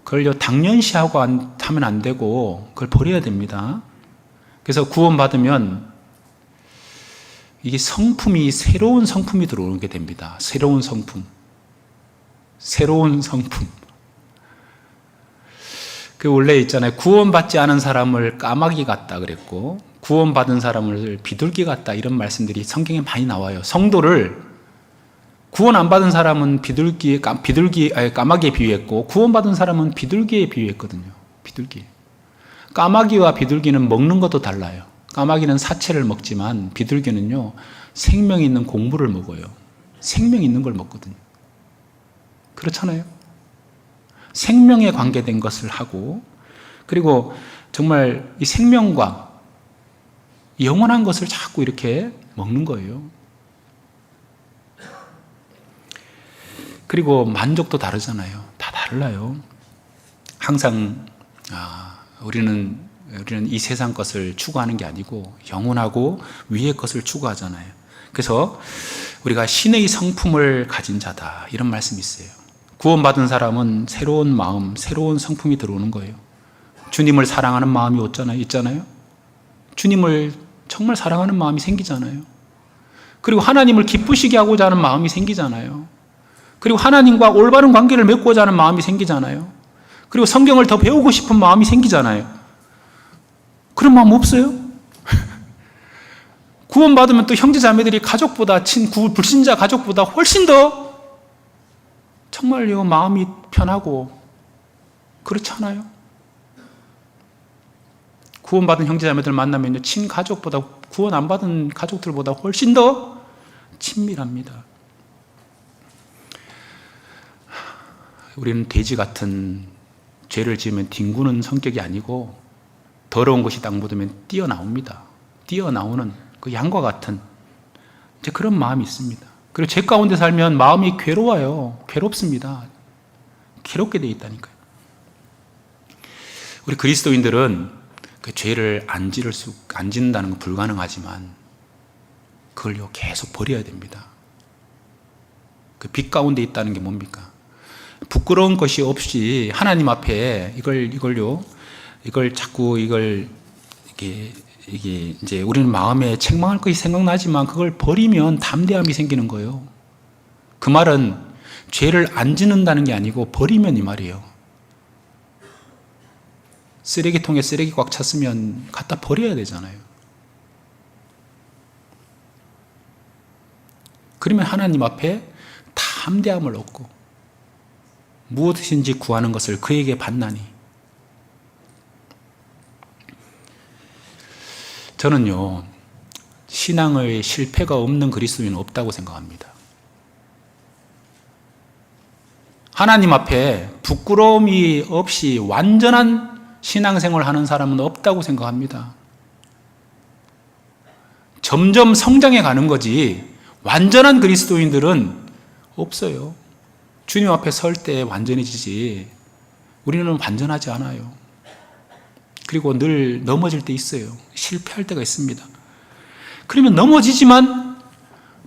그걸 당연시하고 하면 안 되고 그걸 버려야 됩니다. 그래서 구원받으면 이게 새로운 성품이 들어오게 됩니다. 새로운 성품. 그 원래 있잖아요. 구원받지 않은 사람을 까마귀 같다 그랬고, 구원받은 사람을 비둘기 같다 이런 말씀들이 성경에 많이 나와요. 성도를 구원 안 받은 사람은 까마귀에 비유했고, 구원받은 사람은 비둘기에 비유했거든요. 비둘기. 까마귀와 비둘기는 먹는 것도 달라요. 까마귀는 사체를 먹지만 비둘기는요, 생명 있는 곡물을 먹어요. 생명 있는 걸 먹거든요. 그렇잖아요. 생명에 관계된 것을 하고, 그리고 정말 이 생명과 영원한 것을 자꾸 이렇게 먹는 거예요. 그리고 만족도 다르잖아요. 다 달라요. 항상 우리는 이 세상 것을 추구하는 게 아니고 영원하고 위의 것을 추구하잖아요. 그래서 우리가 신의 성품을 가진 자다 이런 말씀이 있어요. 구원받은 사람은 새로운 마음, 새로운 성품이 들어오는 거예요. 주님을 사랑하는 마음이 있잖아요. 주님을 정말 사랑하는 마음이 생기잖아요. 그리고 하나님을 기쁘시게 하고자 하는 마음이 생기잖아요. 그리고 하나님과 올바른 관계를 맺고자 하는 마음이 생기잖아요. 그리고 성경을 더 배우고 싶은 마음이 생기잖아요. 그런 마음 없어요? 구원받으면 또 형제자매들이 가족보다 불신자 가족보다 훨씬 더 정말요 마음이 편하고 그렇지 않아요? 구원받은 형제자매들 만나면요 친가족보다 구원 안 받은 가족들보다 훨씬 더 친밀합니다. 우리는 돼지 같은 죄를 지으면 뒹구는 성격이 아니고 더러운 것이 딱 묻으면 뛰어나옵니다. 뛰어나오는 그 양과 같은 이제 그런 마음이 있습니다. 그리고 죄 가운데 살면 마음이 괴로워요. 괴롭습니다. 괴롭게 되어 있다니까요. 우리 그리스도인들은 그 죄를 안 짓는다는 건 불가능하지만 그걸요 계속 버려야 됩니다. 그 빛 가운데 있다는 게 뭡니까? 부끄러운 것이 없이 하나님 앞에 이걸 자꾸 이게 이제 우리는 마음에 책망할 것이 생각나지만 그걸 버리면 담대함이 생기는 거예요. 그 말은 죄를 안 짓는다는 게 아니고 버리면 이 말이에요. 쓰레기통에 쓰레기 꽉 찼으면 갖다 버려야 되잖아요. 그러면 하나님 앞에 담대함을 얻고 무엇이든지 구하는 것을 그에게 받나니. 저는요, 신앙의 실패가 없는 그리스도인은 없다고 생각합니다. 하나님 앞에 부끄러움이 없이 완전한 신앙생활을 하는 사람은 없다고 생각합니다. 점점 성장해 가는 거지 완전한 그리스도인들은 없어요. 주님 앞에 설 때 완전해지지 우리는 완전하지 않아요. 그리고 늘 넘어질 때 있어요. 실패할 때가 있습니다. 그러면 넘어지지만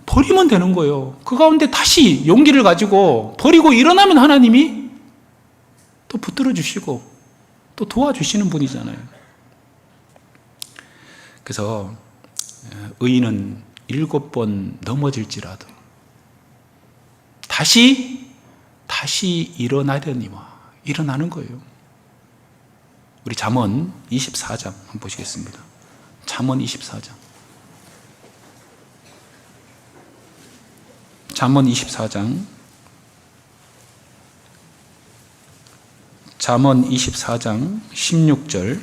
버리면 되는 거예요. 그 가운데 다시 용기를 가지고 버리고 일어나면 하나님이 또 붙들어 주시고 또 도와주시는 분이잖아요. 그래서 의인은 7번 넘어질지라도 다시 일어나려니와 일어나는 거예요. 우리 잠언 24장 한번 보시겠습니다. 잠언 24장. 잠언 24장. 잠언 24장 16절.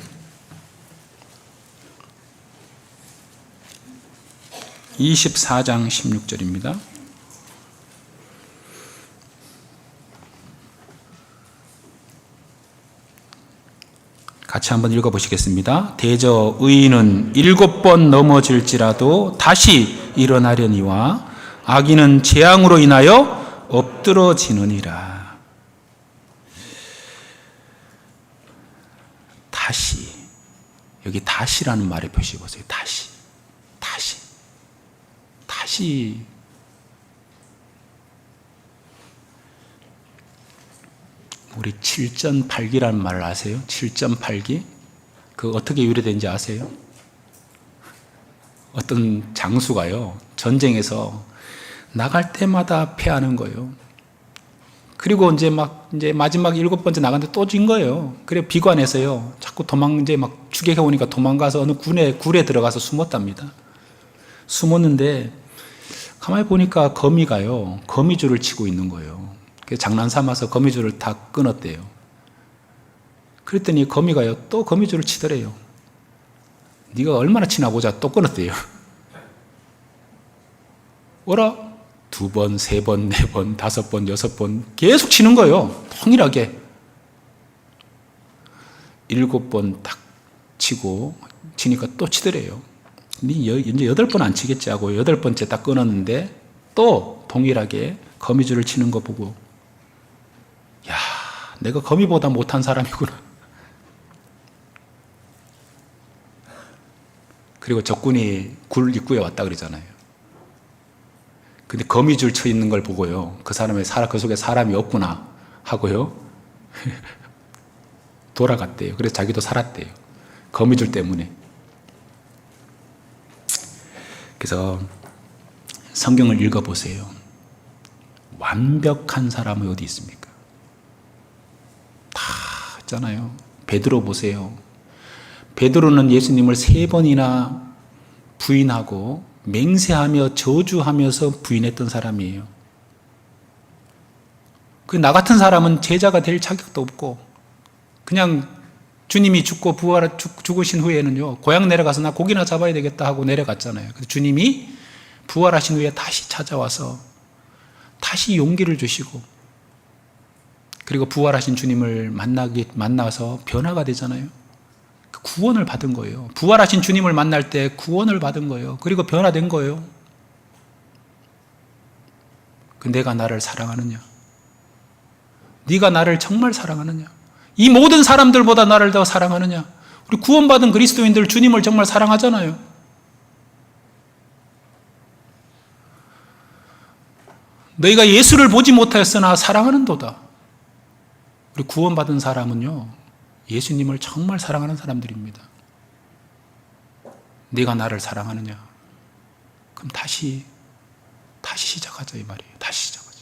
24장 16절입니다. 같이 한번 읽어보시겠습니다. 대저 의인은 7번 넘어질지라도 다시 일어나려니와 악인은 재앙으로 인하여 엎드러지느니라. 다시, 여기 다시라는 말에 표시해 보세요. 다시. 우리 7.8기라는 말을 아세요? 7.8기? 그 어떻게 유래된지 아세요? 어떤 장수가요, 전쟁에서 나갈 때마다 패하는 거예요. 그리고 이제 마지막 7번째 나갔는데 또 진 거예요. 그래 비관해서요, 자꾸 이제 막 추격해 오니까 도망가서 어느 굴에 들어가서 숨었답니다. 숨었는데 가만히 보니까 거미가요, 거미줄을 치고 있는 거예요. 그래서 장난 삼아서 거미줄을 다 끊었대요. 그랬더니 거미가요, 또 거미줄을 치더래요. 네가 얼마나 치나 보자. 또 끊었대요. 어라? 2번, 3번, 4번, 5번, 6번 계속 치는 거예요. 통일하게. 7번 딱 치니까 또 치더래요. 이제 8번 안 치겠지 하고 8번째 딱 끊었는데 또 동일하게 거미줄을 치는 거 보고, 야, 내가 거미보다 못한 사람이구나. 그리고 적군이 굴 입구에 왔다 그러잖아요. 근데 거미줄 쳐 있는 걸 보고요, 그 속에 사람이 없구나 하고요 돌아갔대요. 그래서 자기도 살았대요. 거미줄 때문에. 그래서 성경을 읽어보세요. 완벽한 사람이 어디 있습니까? 다 있잖아요. 베드로 보세요. 베드로는 예수님을 3번이나 부인하고 맹세하며 저주하면서 부인했던 사람이에요. 나 같은 사람은 제자가 될 자격도 없고 그냥 주님이 죽으신 후에는요, 고향 내려가서 나 고기나 잡아야 되겠다 하고 내려갔잖아요. 그래서 주님이 부활하신 후에 다시 찾아와서 다시 용기를 주시고 그리고 부활하신 주님을 만나서 변화가 되잖아요. 구원을 받은 거예요. 부활하신 주님을 만날 때 구원을 받은 거예요. 그리고 변화된 거예요. 내가 나를 사랑하느냐? 네가 나를 정말 사랑하느냐? 이 모든 사람들보다 나를 더 사랑하느냐? 우리 구원받은 그리스도인들 주님을 정말 사랑하잖아요. 너희가 예수를 보지 못하였으나 사랑하는도다. 우리 구원받은 사람은요, 예수님을 정말 사랑하는 사람들입니다. 네가 나를 사랑하느냐? 그럼 다시 시작하자 이 말이에요. 다시 시작하자.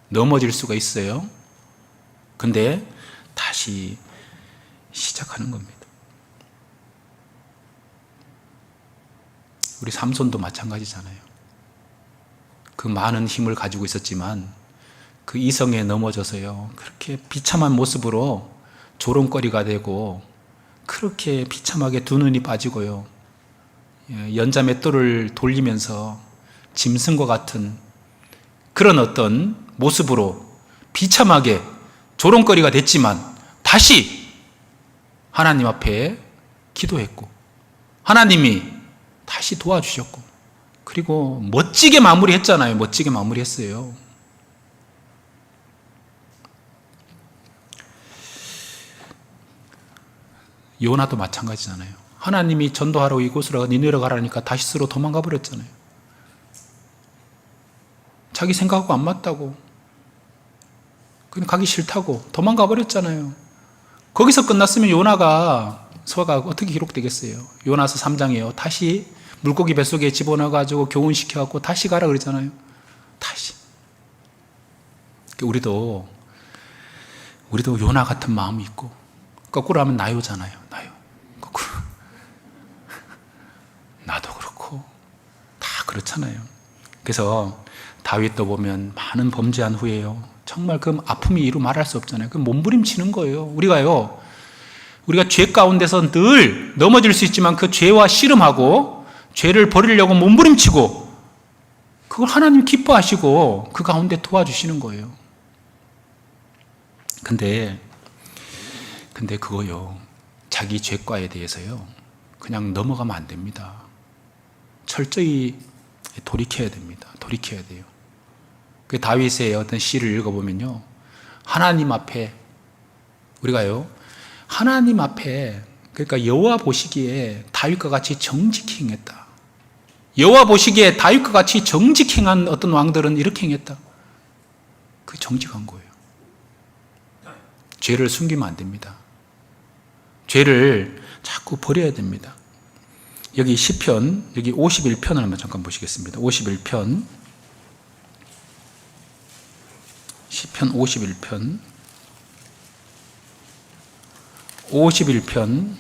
넘어질 수가 있어요. 근데 다시 시작하는 겁니다. 우리 삼손도 마찬가지잖아요. 그 많은 힘을 가지고 있었지만 그 이성에 넘어져서요, 그렇게 비참한 모습으로 조롱거리가 되고 그렇게 비참하게 두 눈이 빠지고요, 연자 맷돌을 돌리면서 짐승과 같은 그런 어떤 모습으로 비참하게 조롱거리가 됐지만 다시 하나님 앞에 기도했고 하나님이 다시 도와주셨고, 그리고 멋지게 마무리했잖아요. 멋지게 마무리했어요. 요나도 마찬가지잖아요. 하나님이 전도하러 이곳으로 니느웨로 가라니까 다시스로 도망가 버렸잖아요. 자기 생각하고 안 맞다고, 그냥 가기 싫다고 도망가 버렸잖아요. 거기서 끝났으면 요나가 서가 어떻게 기록되겠어요? 요나서 3장이에요. 다시 물고기 뱃속에 집어넣어가지고 교훈시켜갖고 다시 가라 그러잖아요. 다시. 우리도 요나 같은 마음이 있고, 거꾸로 하면 나요잖아요. 나요. 거꾸로. 나도 그렇고 다 그렇잖아요. 그래서 다윗도 보면 많은 범죄한 후에요, 정말 그 아픔이 이루 말할 수 없잖아요. 그 몸부림치는 거예요. 우리가 죄 가운데서 늘 넘어질 수 있지만 그 죄와 씨름하고 죄를 버리려고 몸부림치고 그걸 하나님 기뻐하시고 그 가운데 도와주시는 거예요. 근데 그거요, 자기 죄과에 대해서요 그냥 넘어가면 안 됩니다. 철저히 돌이켜야 됩니다. 돌이켜야 돼요. 그 다윗의 어떤 시를 읽어보면요, 하나님 앞에 우리가요, 하나님 앞에, 그러니까 여호와 보시기에 다윗과 같이 정직히 행했다. 여호와 보시기에 다윗과 같이 정직히 행한 어떤 왕들은 이렇게 행했다. 그게 정직한 거예요. 죄를 숨기면 안 됩니다. 죄를 자꾸 버려야 됩니다. 여기 시편, 여기 51편을 한번 잠깐 보시겠습니다. 51편. 시편 51편. 51편.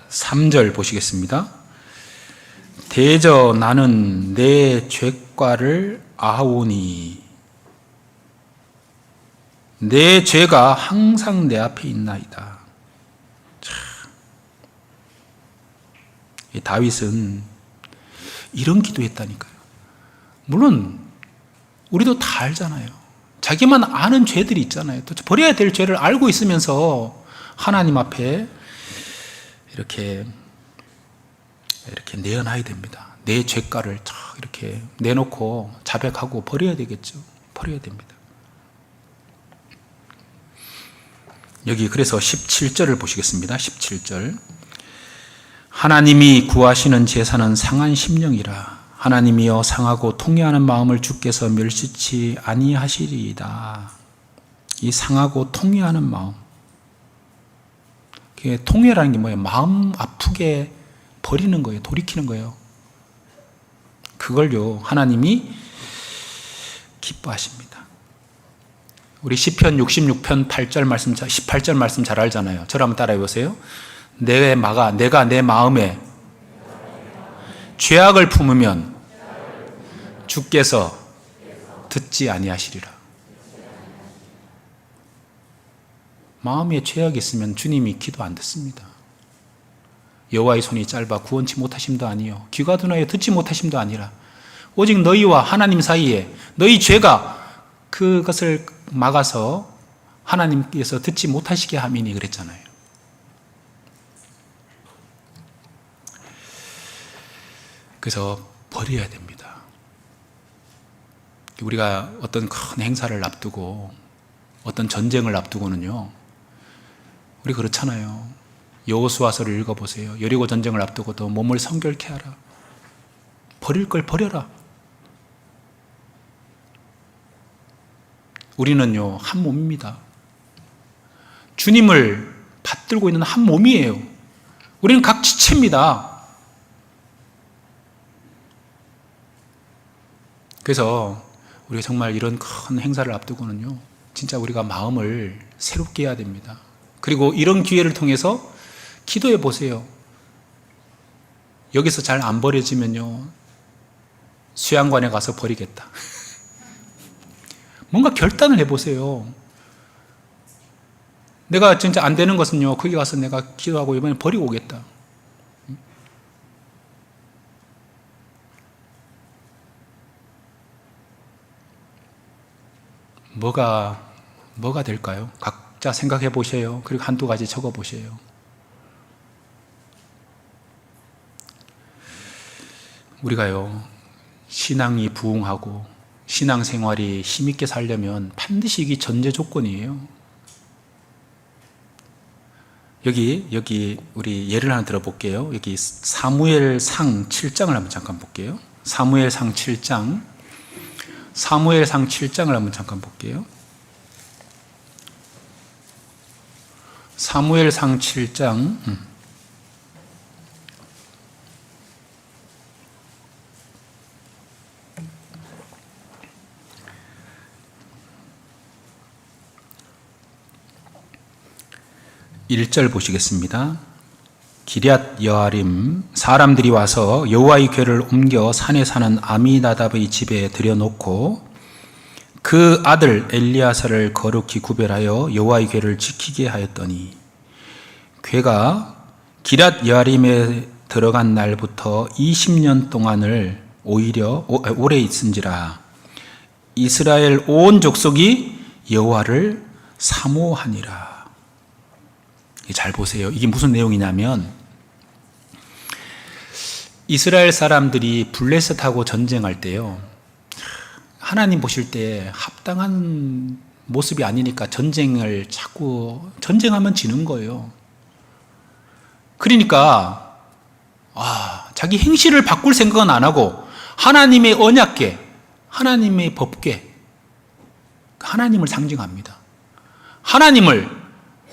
3절 보시겠습니다. 대저 나는 내 죄과를 아오니 내 죄가 항상 내 앞에 있나이다. 다윗은 이런 기도했다니까요. 물론 우리도 다 알잖아요. 자기만 아는 죄들이 있잖아요. 또 버려야 될 죄를 알고 있으면서 하나님 앞에 이렇게 내어놔야 됩니다. 내 죄가를 이렇게 내놓고 자백하고 버려야 되겠죠. 버려야 됩니다. 여기 그래서 17절을 보시겠습니다. 17절. 하나님이 구하시는 제사는 상한 심령이라. 하나님이여 상하고 통회하는 마음을 주께서 멸시치 아니하시리이다. 이 상하고 통회하는 마음. 통회라는 게 뭐예요? 마음 아프게 버리는 거예요. 돌이키는 거예요. 그걸요, 하나님이 기뻐하십니다. 우리 시편 66편 8절 말씀, 18절 말씀 잘 알잖아요. 저를 한번 따라해 보세요. 내가 내 마음에 죄악을 품으면 주께서 듣지 아니하시리라. 마음에 죄악이 있으면 주님이 기도 안 듣습니다. 여호와의 손이 짧아 구원치 못하심도 아니요 귀가 둔하여 듣지 못하심도 아니라 오직 너희와 하나님 사이에 너희 죄가 그것을 막아서 하나님께서 듣지 못하시게 함이니 그랬잖아요. 그래서 버려야 됩니다. 우리가 어떤 큰 행사를 앞두고 어떤 전쟁을 앞두고는요, 우리 그렇잖아요. 여호수아서를 읽어보세요. 여리고 전쟁을 앞두고도 몸을 성결케 하라. 버릴 걸 버려라. 우리는요, 한 몸입니다. 주님을 받들고 있는 한 몸이에요. 우리는 각 지체입니다. 그래서 우리가 정말 이런 큰 행사를 앞두고는요, 진짜 우리가 마음을 새롭게 해야 됩니다. 그리고 이런 기회를 통해서 기도해 보세요. 여기서 잘 안 버려지면요, 수양관에 가서 버리겠다. 뭔가 결단을 해보세요. 내가 진짜 안 되는 것은요, 거기 가서 내가 기도하고 이번에 버리고 오겠다. 뭐가 될까요? 각자 생각해 보세요. 그리고 한두 가지 적어 보세요. 우리가요, 신앙이 부흥하고 신앙생활이 힘있게 살려면 반드시 이게 전제 조건이에요. 여기 우리 예를 하나 들어볼게요. 여기 사무엘상 7장을 한번 잠깐 볼게요. 사무엘상 7장 한번 잠깐 볼게요. 사무엘상 7장 1절 보시겠습니다. 기럇 여아림 사람들이 와서 여호와의 궤를 옮겨 산에 사는 아미나답의 집에 들여놓고 그 아들 엘리야사를 거룩히 구별하여 여호와의 궤를 지키게 하였더니 궤가 기럇 여아림에 들어간 날부터 20년 동안을 오래 있은지라 이스라엘 온 족속이 여호와를 사모하니라. 잘 보세요. 이게 무슨 내용이냐면 이스라엘 사람들이 블레셋하고 전쟁할 때요, 하나님 보실 때 합당한 모습이 아니니까 자꾸 전쟁하면 지는 거예요. 그러니까 자기 행실을 바꿀 생각은 안 하고 하나님의 언약궤, 하나님의 법궤, 하나님을 상징합니다. 하나님을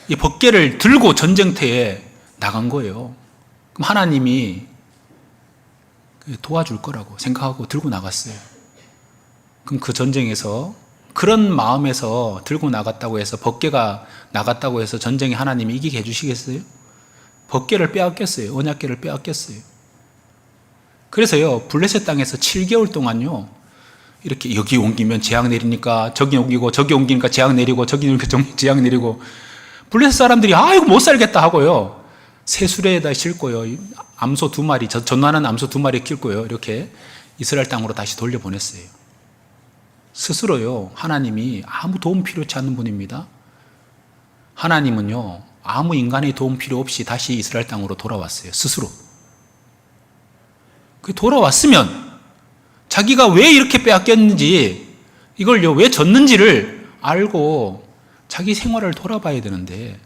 이 법궤를 들고 전쟁터에 나간 거예요. 그럼 하나님이 도와줄 거라고 생각하고 들고 나갔어요. 그럼 그 전쟁에서 그런 마음에서 들고 나갔다고 해서 법궤가 나갔다고 해서 전쟁에 하나님이 이기게 해주시겠어요? 법궤를 빼앗겼어요. 언약궤를 빼앗겼어요. 그래서요, 블레셋 땅에서 7개월 동안요, 이렇게 여기 옮기면 재앙 내리니까 저기 옮기고 저기 옮기니까 재앙 내리고 저기 옮기니까 재앙 내리고 블레셋 사람들이 이거 못 살겠다 하고요, 새수레에다 싣고요, 암소 2마리, 전난한 암소 2마리 싣고요, 이렇게 이스라엘 땅으로 다시 돌려보냈어요. 스스로요, 하나님이 아무 도움 필요치 않는 분입니다. 하나님은요, 아무 인간의 도움 필요 없이 다시 이스라엘 땅으로 돌아왔어요. 스스로. 돌아왔으면 자기가 왜 이렇게 빼앗겼는지, 이걸요, 왜 졌는지를 알고 자기 생활을 돌아봐야 되는데,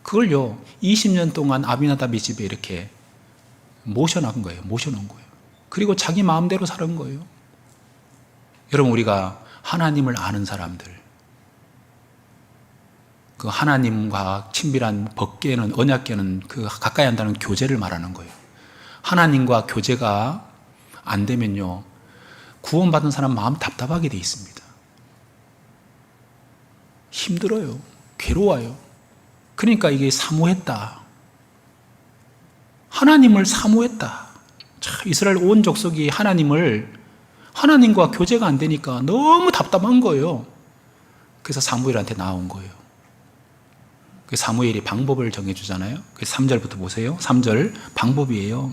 그걸요, 20년 동안 아비나답의 집에 이렇게 모셔놓은 거예요. 그리고 자기 마음대로 살은 거예요. 여러분, 우리가 하나님을 아는 사람들, 그 하나님과 친밀한 법궤는, 언약궤는 그 가까이 한다는 교제를 말하는 거예요. 하나님과 교제가 안 되면요, 구원받은 사람 마음 답답하게 돼 있습니다. 힘들어요. 괴로워요. 그러니까 이게 사모했다. 하나님을 사모했다. 이스라엘 온 족속이 하나님과 교제가 안 되니까 너무 답답한 거예요. 그래서 사무엘한테 나온 거예요. 그 사무엘이 방법을 정해주잖아요. 그 3절부터 보세요. 3절 방법이에요.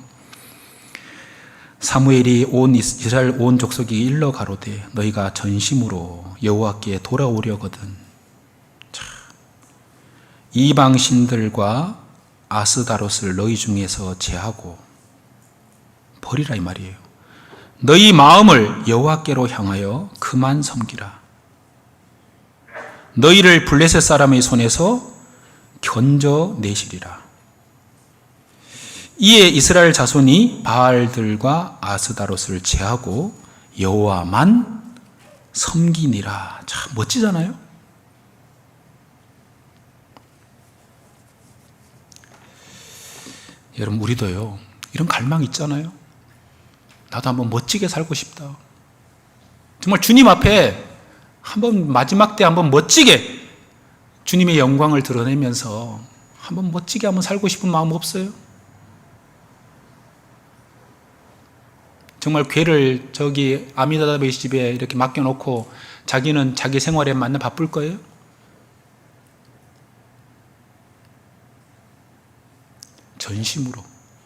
사무엘이 온 이스라엘 온 족속이 일러 가로되 너희가 전심으로 여호와께 돌아오려거든 이방 신들과 아스다롯을 너희 중에서 제하고 버리라 이 말이에요. 너희 마음을 여호와께로 향하여 그만 섬기라. 너희를 블레셋 사람의 손에서 건져내시리라. 이에 이스라엘 자손이 바알들과 아스다롯을 제하고 여호와만 섬기니라. 참 멋지잖아요. 여러분 우리도요 이런 갈망이 있잖아요. 나도 한번 멋지게 살고 싶다. 정말 주님 앞에 한번 마지막 때 한번 멋지게 주님의 영광을 드러내면서 한번 멋지게 한번 살고 싶은 마음 없어요? 정말 괴를 저기 아미나답의 집에 이렇게 맡겨놓고 자기는 자기 생활에 맞는 바쁠 거예요? 전심으로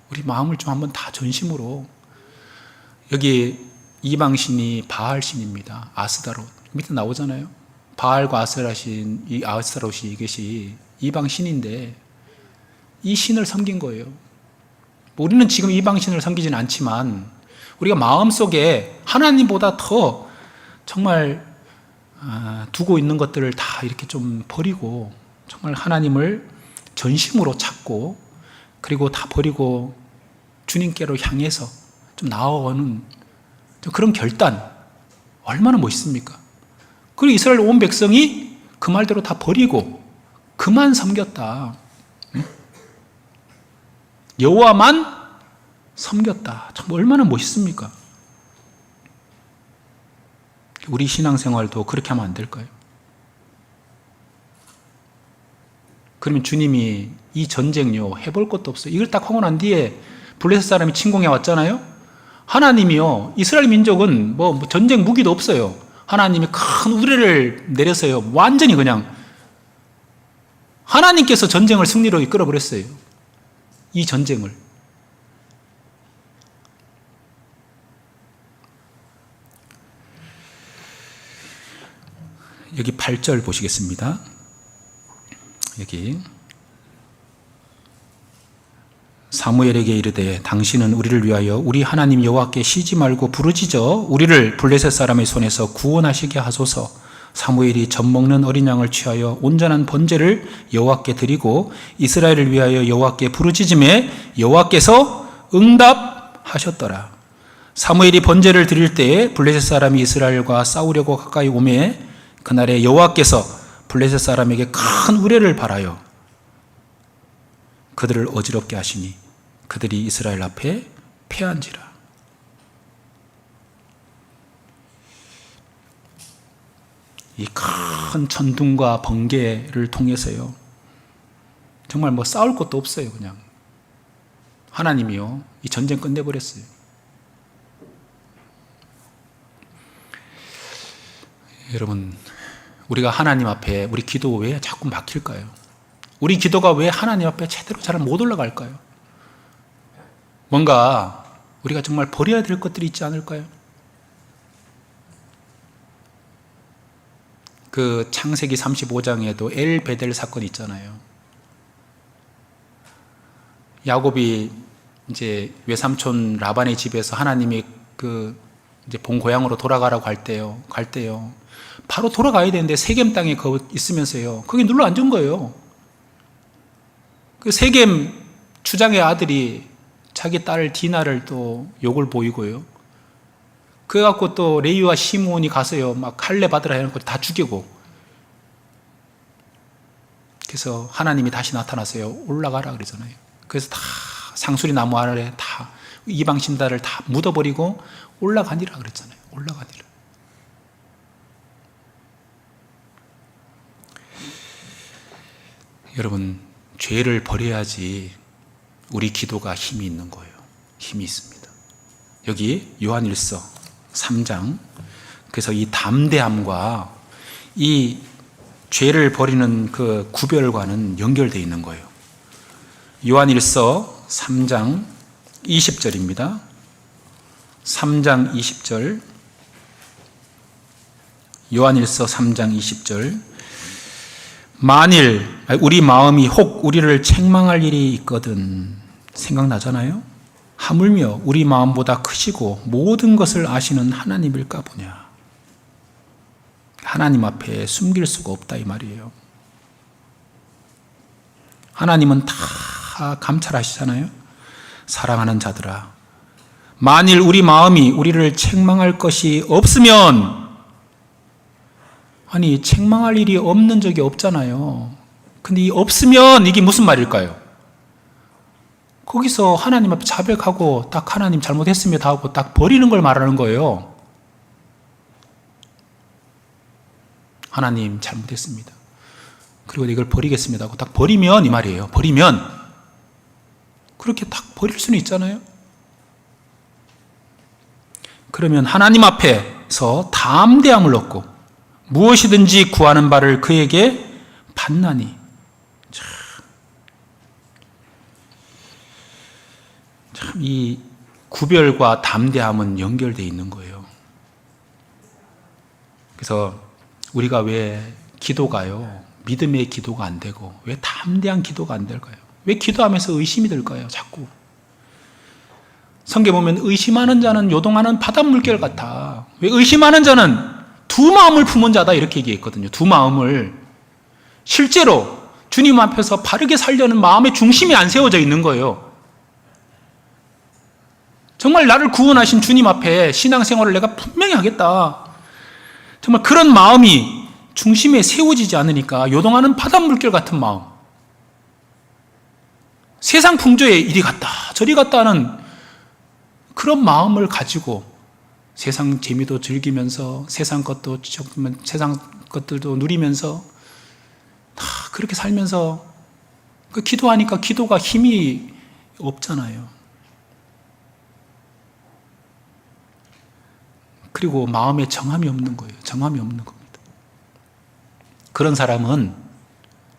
우리 마음을 좀 한번 다 전심으로. 여기 이방신이 바알신입니다. 아스다롯 밑에 나오잖아요. 바알과 아스다롯이 이것이 이방신인데 이 신을 섬긴 거예요. 우리는 지금 이방신을 섬기지는 않지만 우리가 마음속에 하나님보다 더 정말 두고 있는 것들을 다 이렇게 좀 버리고 정말 하나님을 전심으로 찾고 그리고 다 버리고 주님께로 향해서 좀 나아오는 그런 결단 얼마나 멋있습니까? 그리고 이스라엘 온 백성이 그 말대로 다 버리고 그만 섬겼다. 여호와만 섬겼다. 참 얼마나 멋있습니까? 우리 신앙생활도 그렇게 하면 안 될까요? 그러면 주님이 이 전쟁요 해볼 것도 없어요. 이걸 딱 하고 난 뒤에 블레셋 사람이 침공해 왔잖아요. 하나님이요 이스라엘 민족은 뭐 전쟁 무기도 없어요. 하나님이 큰 우레를 내려서요 완전히 그냥 하나님께서 전쟁을 승리로 이끌어 버렸어요. 이 전쟁을. 여기 8절 보시겠습니다. 여기 사무엘에게 이르되 당신은 우리를 위하여 우리 하나님 여호와께 쉬지 말고 부르짖어 우리를 블레셋 사람의 손에서 구원하시게 하소서. 사무엘이 젖먹는 어린 양을 취하여 온전한 번제를 여호와께 드리고 이스라엘을 위하여 여호와께 부르짖음에 여호와께서 응답하셨더라. 사무엘이 번제를 드릴 때에 블레셋 사람이 이스라엘과 싸우려고 가까이 오매 그날에 여호와께서 블레셋 사람에게 큰 우레를 발하여 그들을 어지럽게 하시니 그들이 이스라엘 앞에 패한지라. 이 큰 천둥과 번개를 통해서요 정말 뭐 싸울 것도 없어요. 그냥 하나님이요 이 전쟁 끝내버렸어요. 여러분 우리가 하나님 앞에 우리 기도 왜 자꾸 막힐까요? 우리 기도가 왜 하나님 앞에 제대로 잘 못 올라갈까요? 뭔가 우리가 정말 버려야 될 것들이 있지 않을까요? 그 창세기 35장에도 엘베델 사건이 있잖아요. 야곱이 이제 외삼촌 라반의 집에서 하나님이 그 이제 본 고향으로 돌아가라고 갈 때요. 바로 돌아가야 되는데 세겜 땅에 있으면서요. 거기 눌러 앉은 거예요. 그 세겜 추장의 아들이 자기 딸 디나를 또 욕을 보이고요. 그래갖고 또 레위와 시므온이 가서요, 막 할례 받으라 해놓고 다 죽이고. 그래서 하나님이 다시 나타나서요, 올라가라 그러잖아요. 그래서 다 상수리 나무 아래 다 이방 신들을 다 묻어버리고 올라가니라 그랬잖아요. 올라가니라. 여러분, 죄를 버려야지 우리 기도가 힘이 있는 거예요. 힘이 있습니다. 여기 요한일서 3장. 그래서 이 담대함과 이 죄를 버리는 그 구별과는 연결되어 있는 거예요. 요한일서 3장 20절입니다. 3장 20절. 요한일서 3장 20절. 만일 우리 마음이 혹 우리를 책망할 일이 있거든. 생각나잖아요? 하물며 우리 마음보다 크시고 모든 것을 아시는 하나님일까 보냐. 하나님 앞에 숨길 수가 없다 이 말이에요. 하나님은 다 감찰하시잖아요. 사랑하는 자들아, 만일 우리 마음이 우리를 책망할 것이 없으면, 아니 책망할 일이 없는 적이 없잖아요. 근데 이 없으면 이게 무슨 말일까요? 거기서 하나님 앞에 자백하고 딱 하나님 잘못했습니다 하고 딱 버리는 걸 말하는 거예요. 하나님 잘못했습니다. 그리고 이걸 버리겠습니다 하고 딱 버리면 이 말이에요. 버리면 그렇게 딱 버릴 수는 있잖아요. 그러면 하나님 앞에서 담대함을 얻고 무엇이든지 구하는 바를 그에게 받나니. 참 이 구별과 담대함은 연결되어 있는 거예요. 그래서 우리가 왜 기도가요, 믿음의 기도가 안 되고 왜 담대한 기도가 안 될까요? 왜 기도하면서 의심이 들까요? 자꾸 성경 보면 의심하는 자는 요동하는 바닷물결 같아. 왜 의심하는 자는 두 마음을 품은 자다 이렇게 얘기했거든요. 두 마음을. 실제로 주님 앞에서 바르게 살려는 마음의 중심이 안 세워져 있는 거예요. 정말 나를 구원하신 주님 앞에 신앙생활을 내가 분명히 하겠다, 정말 그런 마음이 중심에 세워지지 않으니까 요동하는 바닷물결 같은 마음, 세상 풍조에 이리 갔다 저리 갔다 하는 그런 마음을 가지고 세상 재미도 즐기면서 세상 것들도 누리면서 다 그렇게 살면서 기도하니까 기도가 힘이 없잖아요. 그리고 마음에 정함이 없는 거예요. 정함이 없는 겁니다. 그런 사람은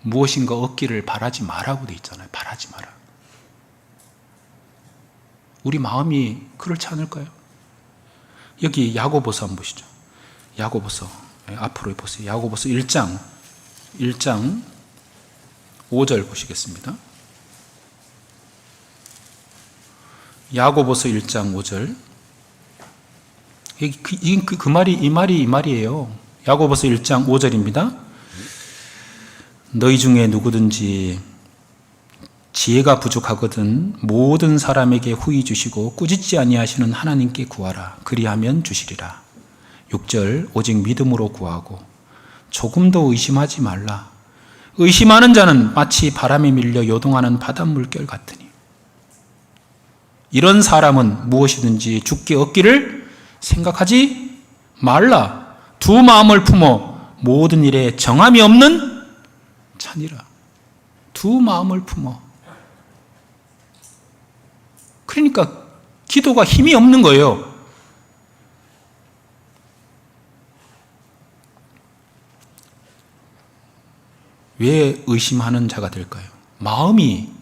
무엇인가 얻기를 바라지 마라고 돼 있잖아요. 바라지 마라. 우리 마음이 그렇지 않을까요? 여기 야고보서 한번 보시죠. 야고보서 앞으로 보세요. 야고보서 1장 5절 보시겠습니다. 야고보서 1장 5절. 이 말이에요. 야고보서 1장 5절입니다. 너희 중에 누구든지 지혜가 부족하거든 모든 사람에게 후히 주시고 꾸짖지 아니하시는 하나님께 구하라. 그리하면 주시리라. 6절 오직 믿음으로 구하고 조금도 의심하지 말라. 의심하는 자는 마치 바람에 밀려 요동하는 바닷물결 같으니. 이런 사람은 무엇이든지 주께 얻기를 생각하지 말라. 두 마음을 품어 모든 일에 정함이 없는 자니라. 두 마음을 품어. 그러니까 기도가 힘이 없는 거예요. 왜 의심하는 자가 될까요? 마음이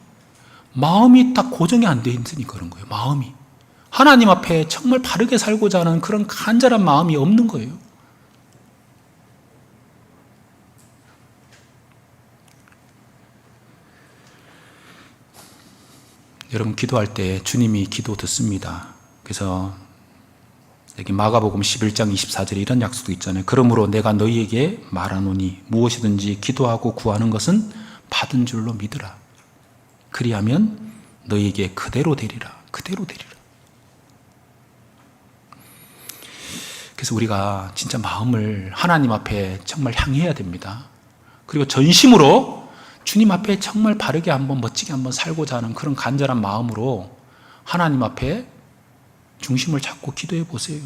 딱 고정이 안 돼 있으니까 그런 거예요. 마음이 하나님 앞에 정말 바르게 살고자 하는 그런 간절한 마음이 없는 거예요. 여러분 기도할 때 주님이 기도 듣습니다. 그래서 여기 마가복음 11장 24절에 이런 약속도 있잖아요. 그러므로 내가 너희에게 말하노니 무엇이든지 기도하고 구하는 것은 받은 줄로 믿으라. 그리하면 너희에게 그대로 되리라. 그대로 되리라. 그래서 우리가 진짜 마음을 하나님 앞에 정말 향해야 됩니다. 그리고 전심으로 주님 앞에 정말 바르게 한번 멋지게 한번 살고자 하는 그런 간절한 마음으로 하나님 앞에 중심을 잡고 기도해 보세요.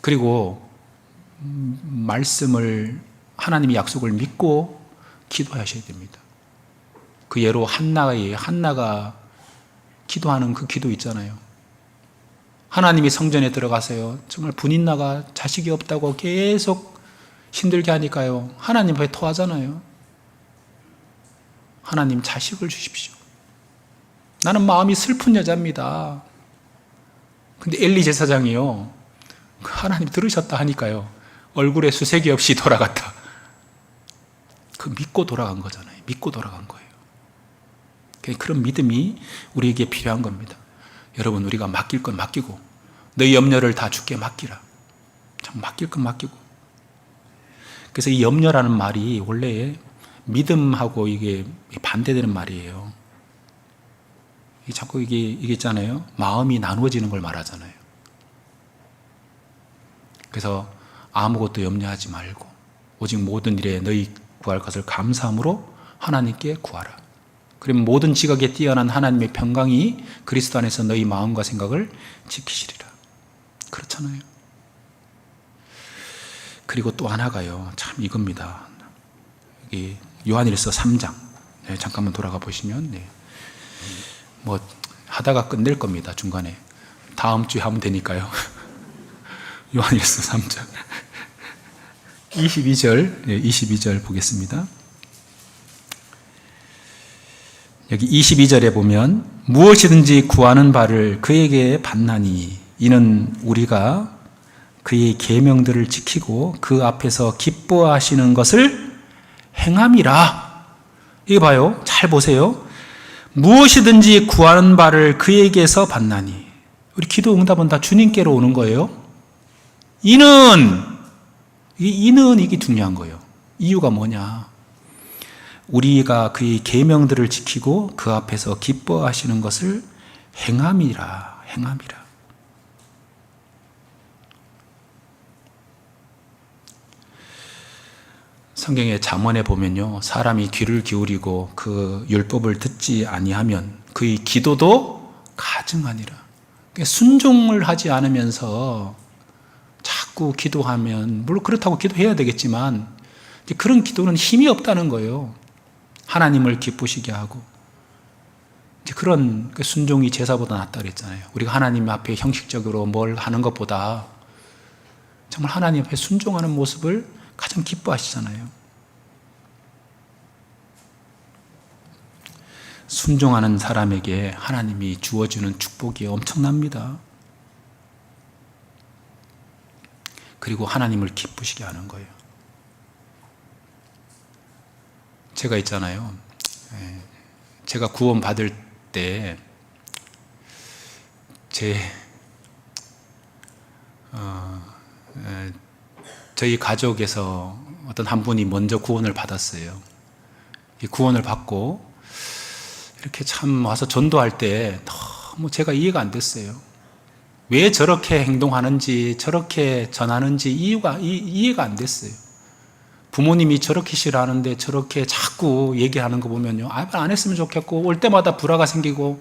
그리고 말씀을, 하나님의 약속을 믿고 기도하셔야 됩니다. 그 예로 한나가 기도하는 그 기도 있잖아요. 하나님이 성전에 들어가서요, 정말 분인 나가 자식이 없다고 계속 힘들게 하니까요, 하나님 앞에 토하잖아요. 하나님 자식을 주십시오. 나는 마음이 슬픈 여자입니다. 근데 엘리 제사장이요, 하나님 들으셨다 하니까요, 얼굴에 수색이 없이 돌아갔다. 그 믿고 돌아간 거잖아요. 믿고 돌아간 거예요. 그런 믿음이 우리에게 필요한 겁니다. 여러분, 우리가 맡길 건 맡기고, 너희 염려를 다 주께 맡기라. 참 맡길 건 맡기고. 그래서 이 염려라는 말이 원래 믿음하고 이게 반대되는 말이에요. 자꾸 이게 있잖아요. 마음이 나누어지는 걸 말하잖아요. 그래서 아무것도 염려하지 말고 오직 모든 일에 너희 구할 것을 감사함으로 하나님께 구하라. 그러면 모든 지각에 뛰어난 하나님의 평강이 그리스도 안에서 너희 마음과 생각을 지키시리라. 그렇잖아요. 그리고 또 하나가요, 참 이겁니다. 여기 요한일서 3장. 네, 잠깐만 돌아가 보시면, 네. 뭐 하다가 끝낼 겁니다. 중간에 다음 주에 하면 되니까요. 요한일서 3장 22절, 22절 보겠습니다. 여기 22절에 보면 무엇이든지 구하는 바를 그에게 받나니 이는 우리가 그의 계명들을 지키고 그 앞에서 기뻐하시는 것을 행함이라. 이거 봐요. 잘 보세요. 무엇이든지 구하는 바를 그에게서 받나니. 우리 기도 응답은 다 주님께로 오는 거예요. 이는 이게 중요한 거예요. 이유가 뭐냐? 우리가 그의 계명들을 지키고 그 앞에서 기뻐하시는 것을 행함이라. 행함이라. 성경의 잠언에 보면요, 사람이 귀를 기울이고 그 율법을 듣지 아니하면 그의 기도도 가증하니라. 순종을 하지 않으면서 자꾸 기도하면, 물론 그렇다고 기도해야 되겠지만 그런 기도는 힘이 없다는 거예요. 하나님을 기쁘시게 하고. 그런 순종이 제사보다 낫다 그랬잖아요. 우리가 하나님 앞에 형식적으로 뭘 하는 것보다 정말 하나님 앞에 순종하는 모습을 가장 기뻐하시잖아요. 순종하는 사람에게 하나님이 주어주는 축복이 엄청납니다. 그리고 하나님을 기쁘시게 하는 거예요. 제가 있잖아요. 제가 구원 받을 때 저희 가족에서 어떤 한 분이 먼저 구원을 받았어요. 이 구원을 받고 이렇게 참 와서 전도할 때 너무 제가 이해가 안 됐어요. 왜 저렇게 행동하는지, 저렇게 전하는지 이해가 안 됐어요. 부모님이 저렇게 싫어하는데 저렇게 자꾸 얘기하는 거 보면요, 안 했으면 좋겠고, 올 때마다 불화가 생기고,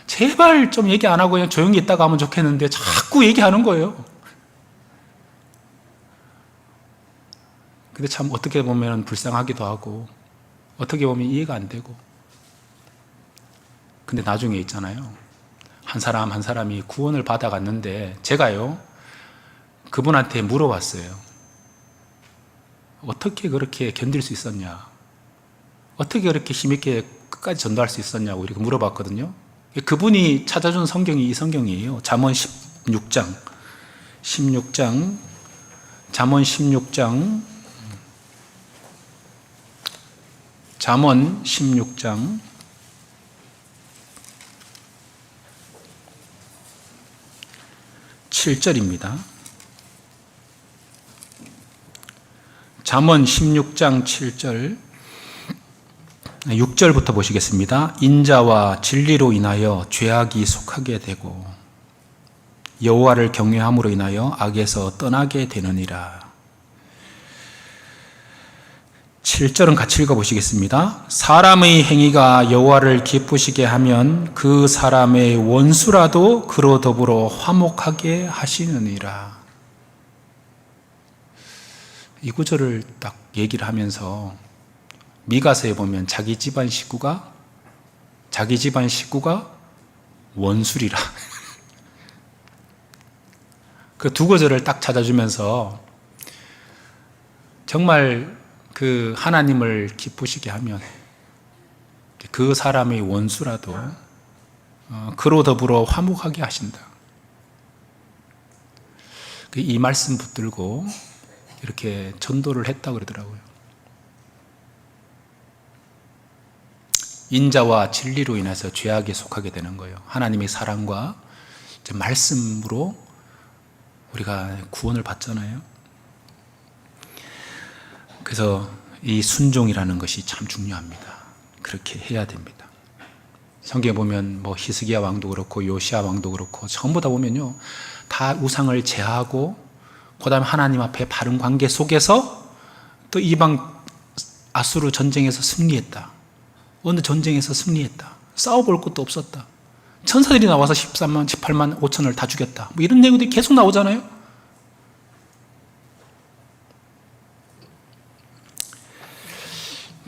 제발 좀 얘기 안 하고 그냥 조용히 있다가 하면 좋겠는데 자꾸 얘기하는 거예요. 근데 참 어떻게 보면 불쌍하기도 하고, 어떻게 보면 이해가 안 되고. 근데 나중에 있잖아요, 한 사람이 구원을 받아갔는데 제가요, 그분한테 물어봤어요. 어떻게 그렇게 견딜 수 있었냐? 어떻게 그렇게 힘있게 끝까지 전도할 수 있었냐고 이렇게 물어봤거든요. 그분이 찾아준 성경이 이 성경이에요. 잠언 16장. 잠언 16장 7절입니다. 잠언 16장 7절, 6절부터 보시겠습니다. 인자와 진리로 인하여 죄악이 속하게 되고 여호와를 경외함으로 인하여 악에서 떠나게 되느니라. 7절은 같이 읽어보시겠습니다. 사람의 행위가 여호와를 기쁘시게 하면 그 사람의 원수라도 그로 더불어 화목하게 하시느니라. 이 구절을 딱 얘기를 하면서 미가서에 보면 자기 집안 식구가 원수리라. 그 두 구절을 딱 찾아주면서 정말 그 하나님을 기쁘시게 하면 그 사람의 원수라도 그로 더불어 화목하게 하신다. 이 말씀 붙들고 이렇게 전도를 했다고 그러더라고요. 인자와 진리로 인해서 죄악에 속하게 되는 거예요. 하나님의 사랑과 말씀으로 우리가 구원을 받잖아요. 그래서 이 순종이라는 것이 참 중요합니다. 그렇게 해야 됩니다. 성경에 보면 뭐 히스기야 왕도 그렇고 요시야 왕도 그렇고 전부 다 보면요, 다 우상을 제하고 그다음에 하나님 앞에 바른 관계 속에서 또 이방 아수르 전쟁에서 승리했다. 어느 전쟁에서 승리했다. 싸워볼 것도 없었다. 천사들이 나와서 13만, 18만 5천을 다 죽였다. 뭐 이런 내용들이 계속 나오잖아요.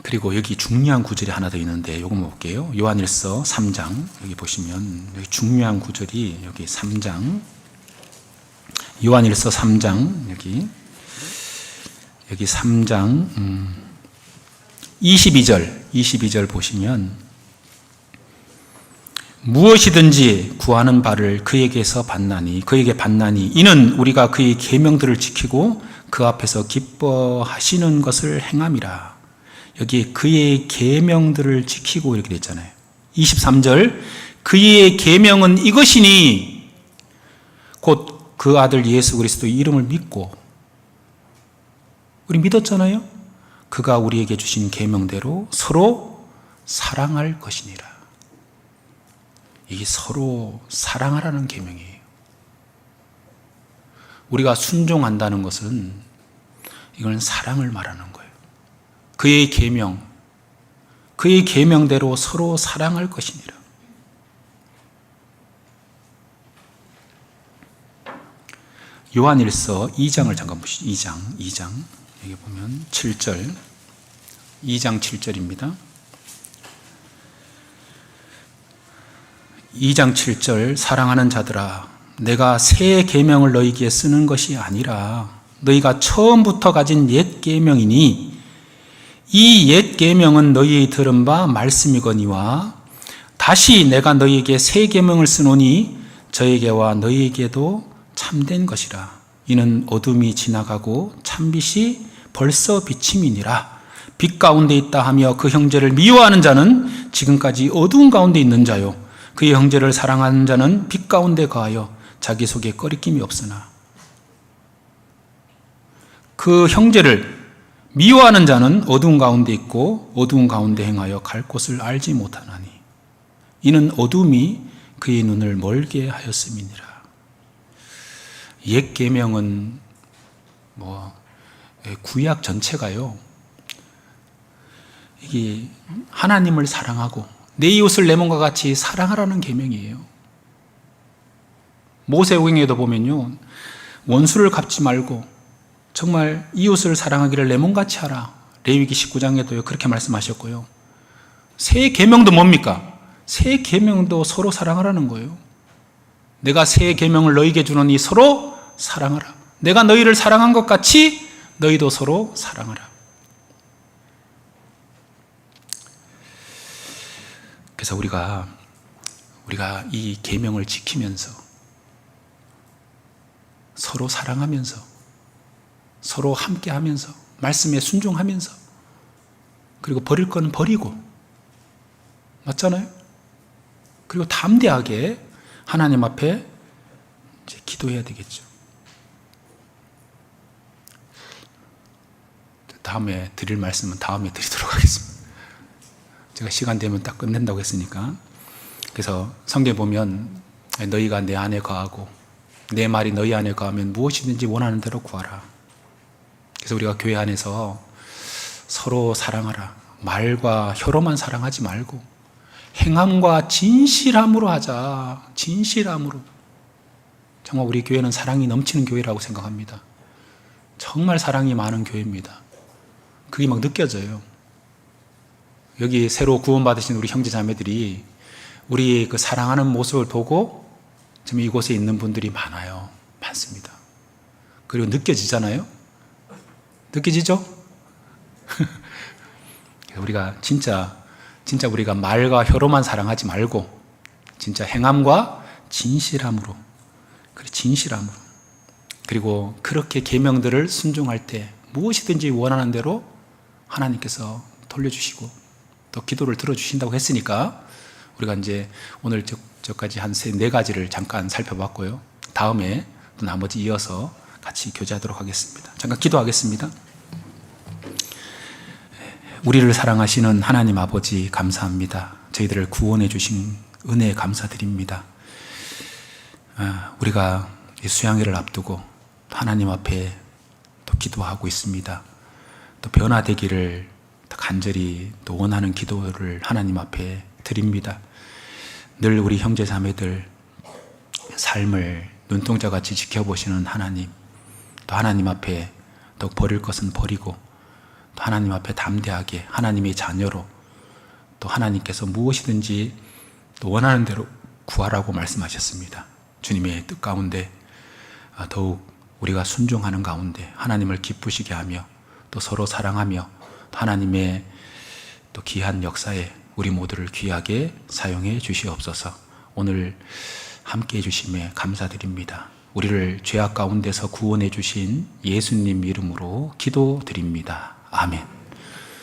그리고 여기 중요한 구절이 하나 더 있는데 요거 볼게요. 요한일서 3장 여기 보시면 여기 중요한 구절이 여기 3장 요한일서 3장 여기 3장 22절 보시면 무엇이든지 구하는 바를 그에게 받나니 이는 우리가 그의 계명들을 지키고 그 앞에서 기뻐하시는 것을 행함이라. 여기 그의 계명들을 지키고 이렇게 됐잖아요. 23절 그의 계명은 이것이니 곧 그 아들 예수 그리스도의 이름을 믿고 우리 믿었잖아요. 그가 우리에게 주신 계명대로 서로 사랑할 것이니라. 이게 서로 사랑하라는 계명이에요. 우리가 순종한다는 것은 이건 사랑을 말하는 거예요. 그의 계명대로 서로 사랑할 것이니라. 요한일서 2장을 잠깐 보시죠. 2장 여기 보면 7절 2장 7절입니다. 2장 7절 사랑하는 자들아 내가 새 계명을 너희에게 쓰는 것이 아니라 너희가 처음부터 가진 옛 계명이니 이 옛 계명은 너희의 들은 바 말씀이거니와 다시 내가 너희에게 새 계명을 쓰노니 저에게와 너희에게도 참된 것이라. 이는 어둠이 지나가고 참빛이 벌써 비침이니라. 빛 가운데 있다 하며 그 형제를 미워하는 자는 지금까지 어두운 가운데 있는 자요 그의 형제를 사랑하는 자는 빛 가운데 거하여 자기 속에 꺼리낌이 없으나 그 형제를 미워하는 자는 어두운 가운데 있고 어두운 가운데 행하여 갈 곳을 알지 못하나니 이는 어둠이 그의 눈을 멀게 하였음이니라. 옛 계명은 구약 전체가요, 이게 하나님을 사랑하고 내 이웃을 내 몸과 같이 사랑하라는 계명이에요. 모세오경에도 보면요, 원수를 갚지 말고 정말 이웃을 사랑하기를 내 몸같이 하라. 레위기 19장에도요 그렇게 말씀하셨고요. 새 계명도 뭡니까? 새 계명도 서로 사랑하라는 거예요. 내가 새 계명을 너희에게 주노니 서로 사랑하라. 내가 너희를 사랑한 것 같이 너희도 서로 사랑하라. 그래서 우리가 이 계명을 지키면서 서로 사랑하면서 서로 함께하면서 말씀에 순종하면서 그리고 버릴 건 버리고 맞잖아요. 그리고 담대하게 하나님 앞에 이제 기도해야 되겠죠. 다음에 드릴 말씀은 다음에 드리도록 하겠습니다. 제가 시간 되면 딱 끝낸다고 했으니까. 그래서 성경에 보면 너희가 내 안에 거하고 내 말이 너희 안에 거하면 무엇이든지 원하는 대로 구하라. 그래서 우리가 교회 안에서 서로 사랑하라. 말과 혀로만 사랑하지 말고 행함과 진실함으로 하자. 진실함으로. 정말 우리 교회는 사랑이 넘치는 교회라고 생각합니다. 정말 사랑이 많은 교회입니다. 그게 막 느껴져요. 여기 새로 구원받으신 우리 형제 자매들이 우리 그 사랑하는 모습을 보고 지금 이곳에 있는 분들이 많아요. 많습니다. 그리고 느껴지잖아요. 느껴지죠? 우리가 진짜 우리가 말과 혀로만 사랑하지 말고 진짜 행함과 진실함으로, 그리고 그렇게 계명들을 순종할 때 무엇이든지 원하는 대로 하나님께서 돌려주시고 또 기도를 들어주신다고 했으니까 우리가 이제 오늘 저까지 한 네 가지를 잠깐 살펴봤고요. 다음에 또 나머지 이어서 같이 교제하도록 하겠습니다. 잠깐 기도하겠습니다. 우리를 사랑하시는 하나님 아버지 감사합니다. 저희들을 구원해 주신 은혜에 감사드립니다. 우리가 수양회를 앞두고 하나님 앞에 또 기도하고 있습니다. 또 변화되기를 간절히 또 원하는 기도를 하나님 앞에 드립니다. 늘 우리 형제 자매들 삶을 눈동자같이 지켜보시는 하나님, 또 하나님 앞에 또 버릴 것은 버리고 또 하나님 앞에 담대하게 하나님의 자녀로 또 하나님께서 무엇이든지 또 원하는 대로 구하라고 말씀하셨습니다. 주님의 뜻 가운데 더욱 우리가 순종하는 가운데 하나님을 기쁘시게 하며 또 서로 사랑하며 또 하나님의 또 귀한 역사에 우리 모두를 귀하게 사용해 주시옵소서. 오늘 함께 해주심에 감사드립니다. 우리를 죄악 가운데서 구원해 주신 예수님 이름으로 기도드립니다. 아멘.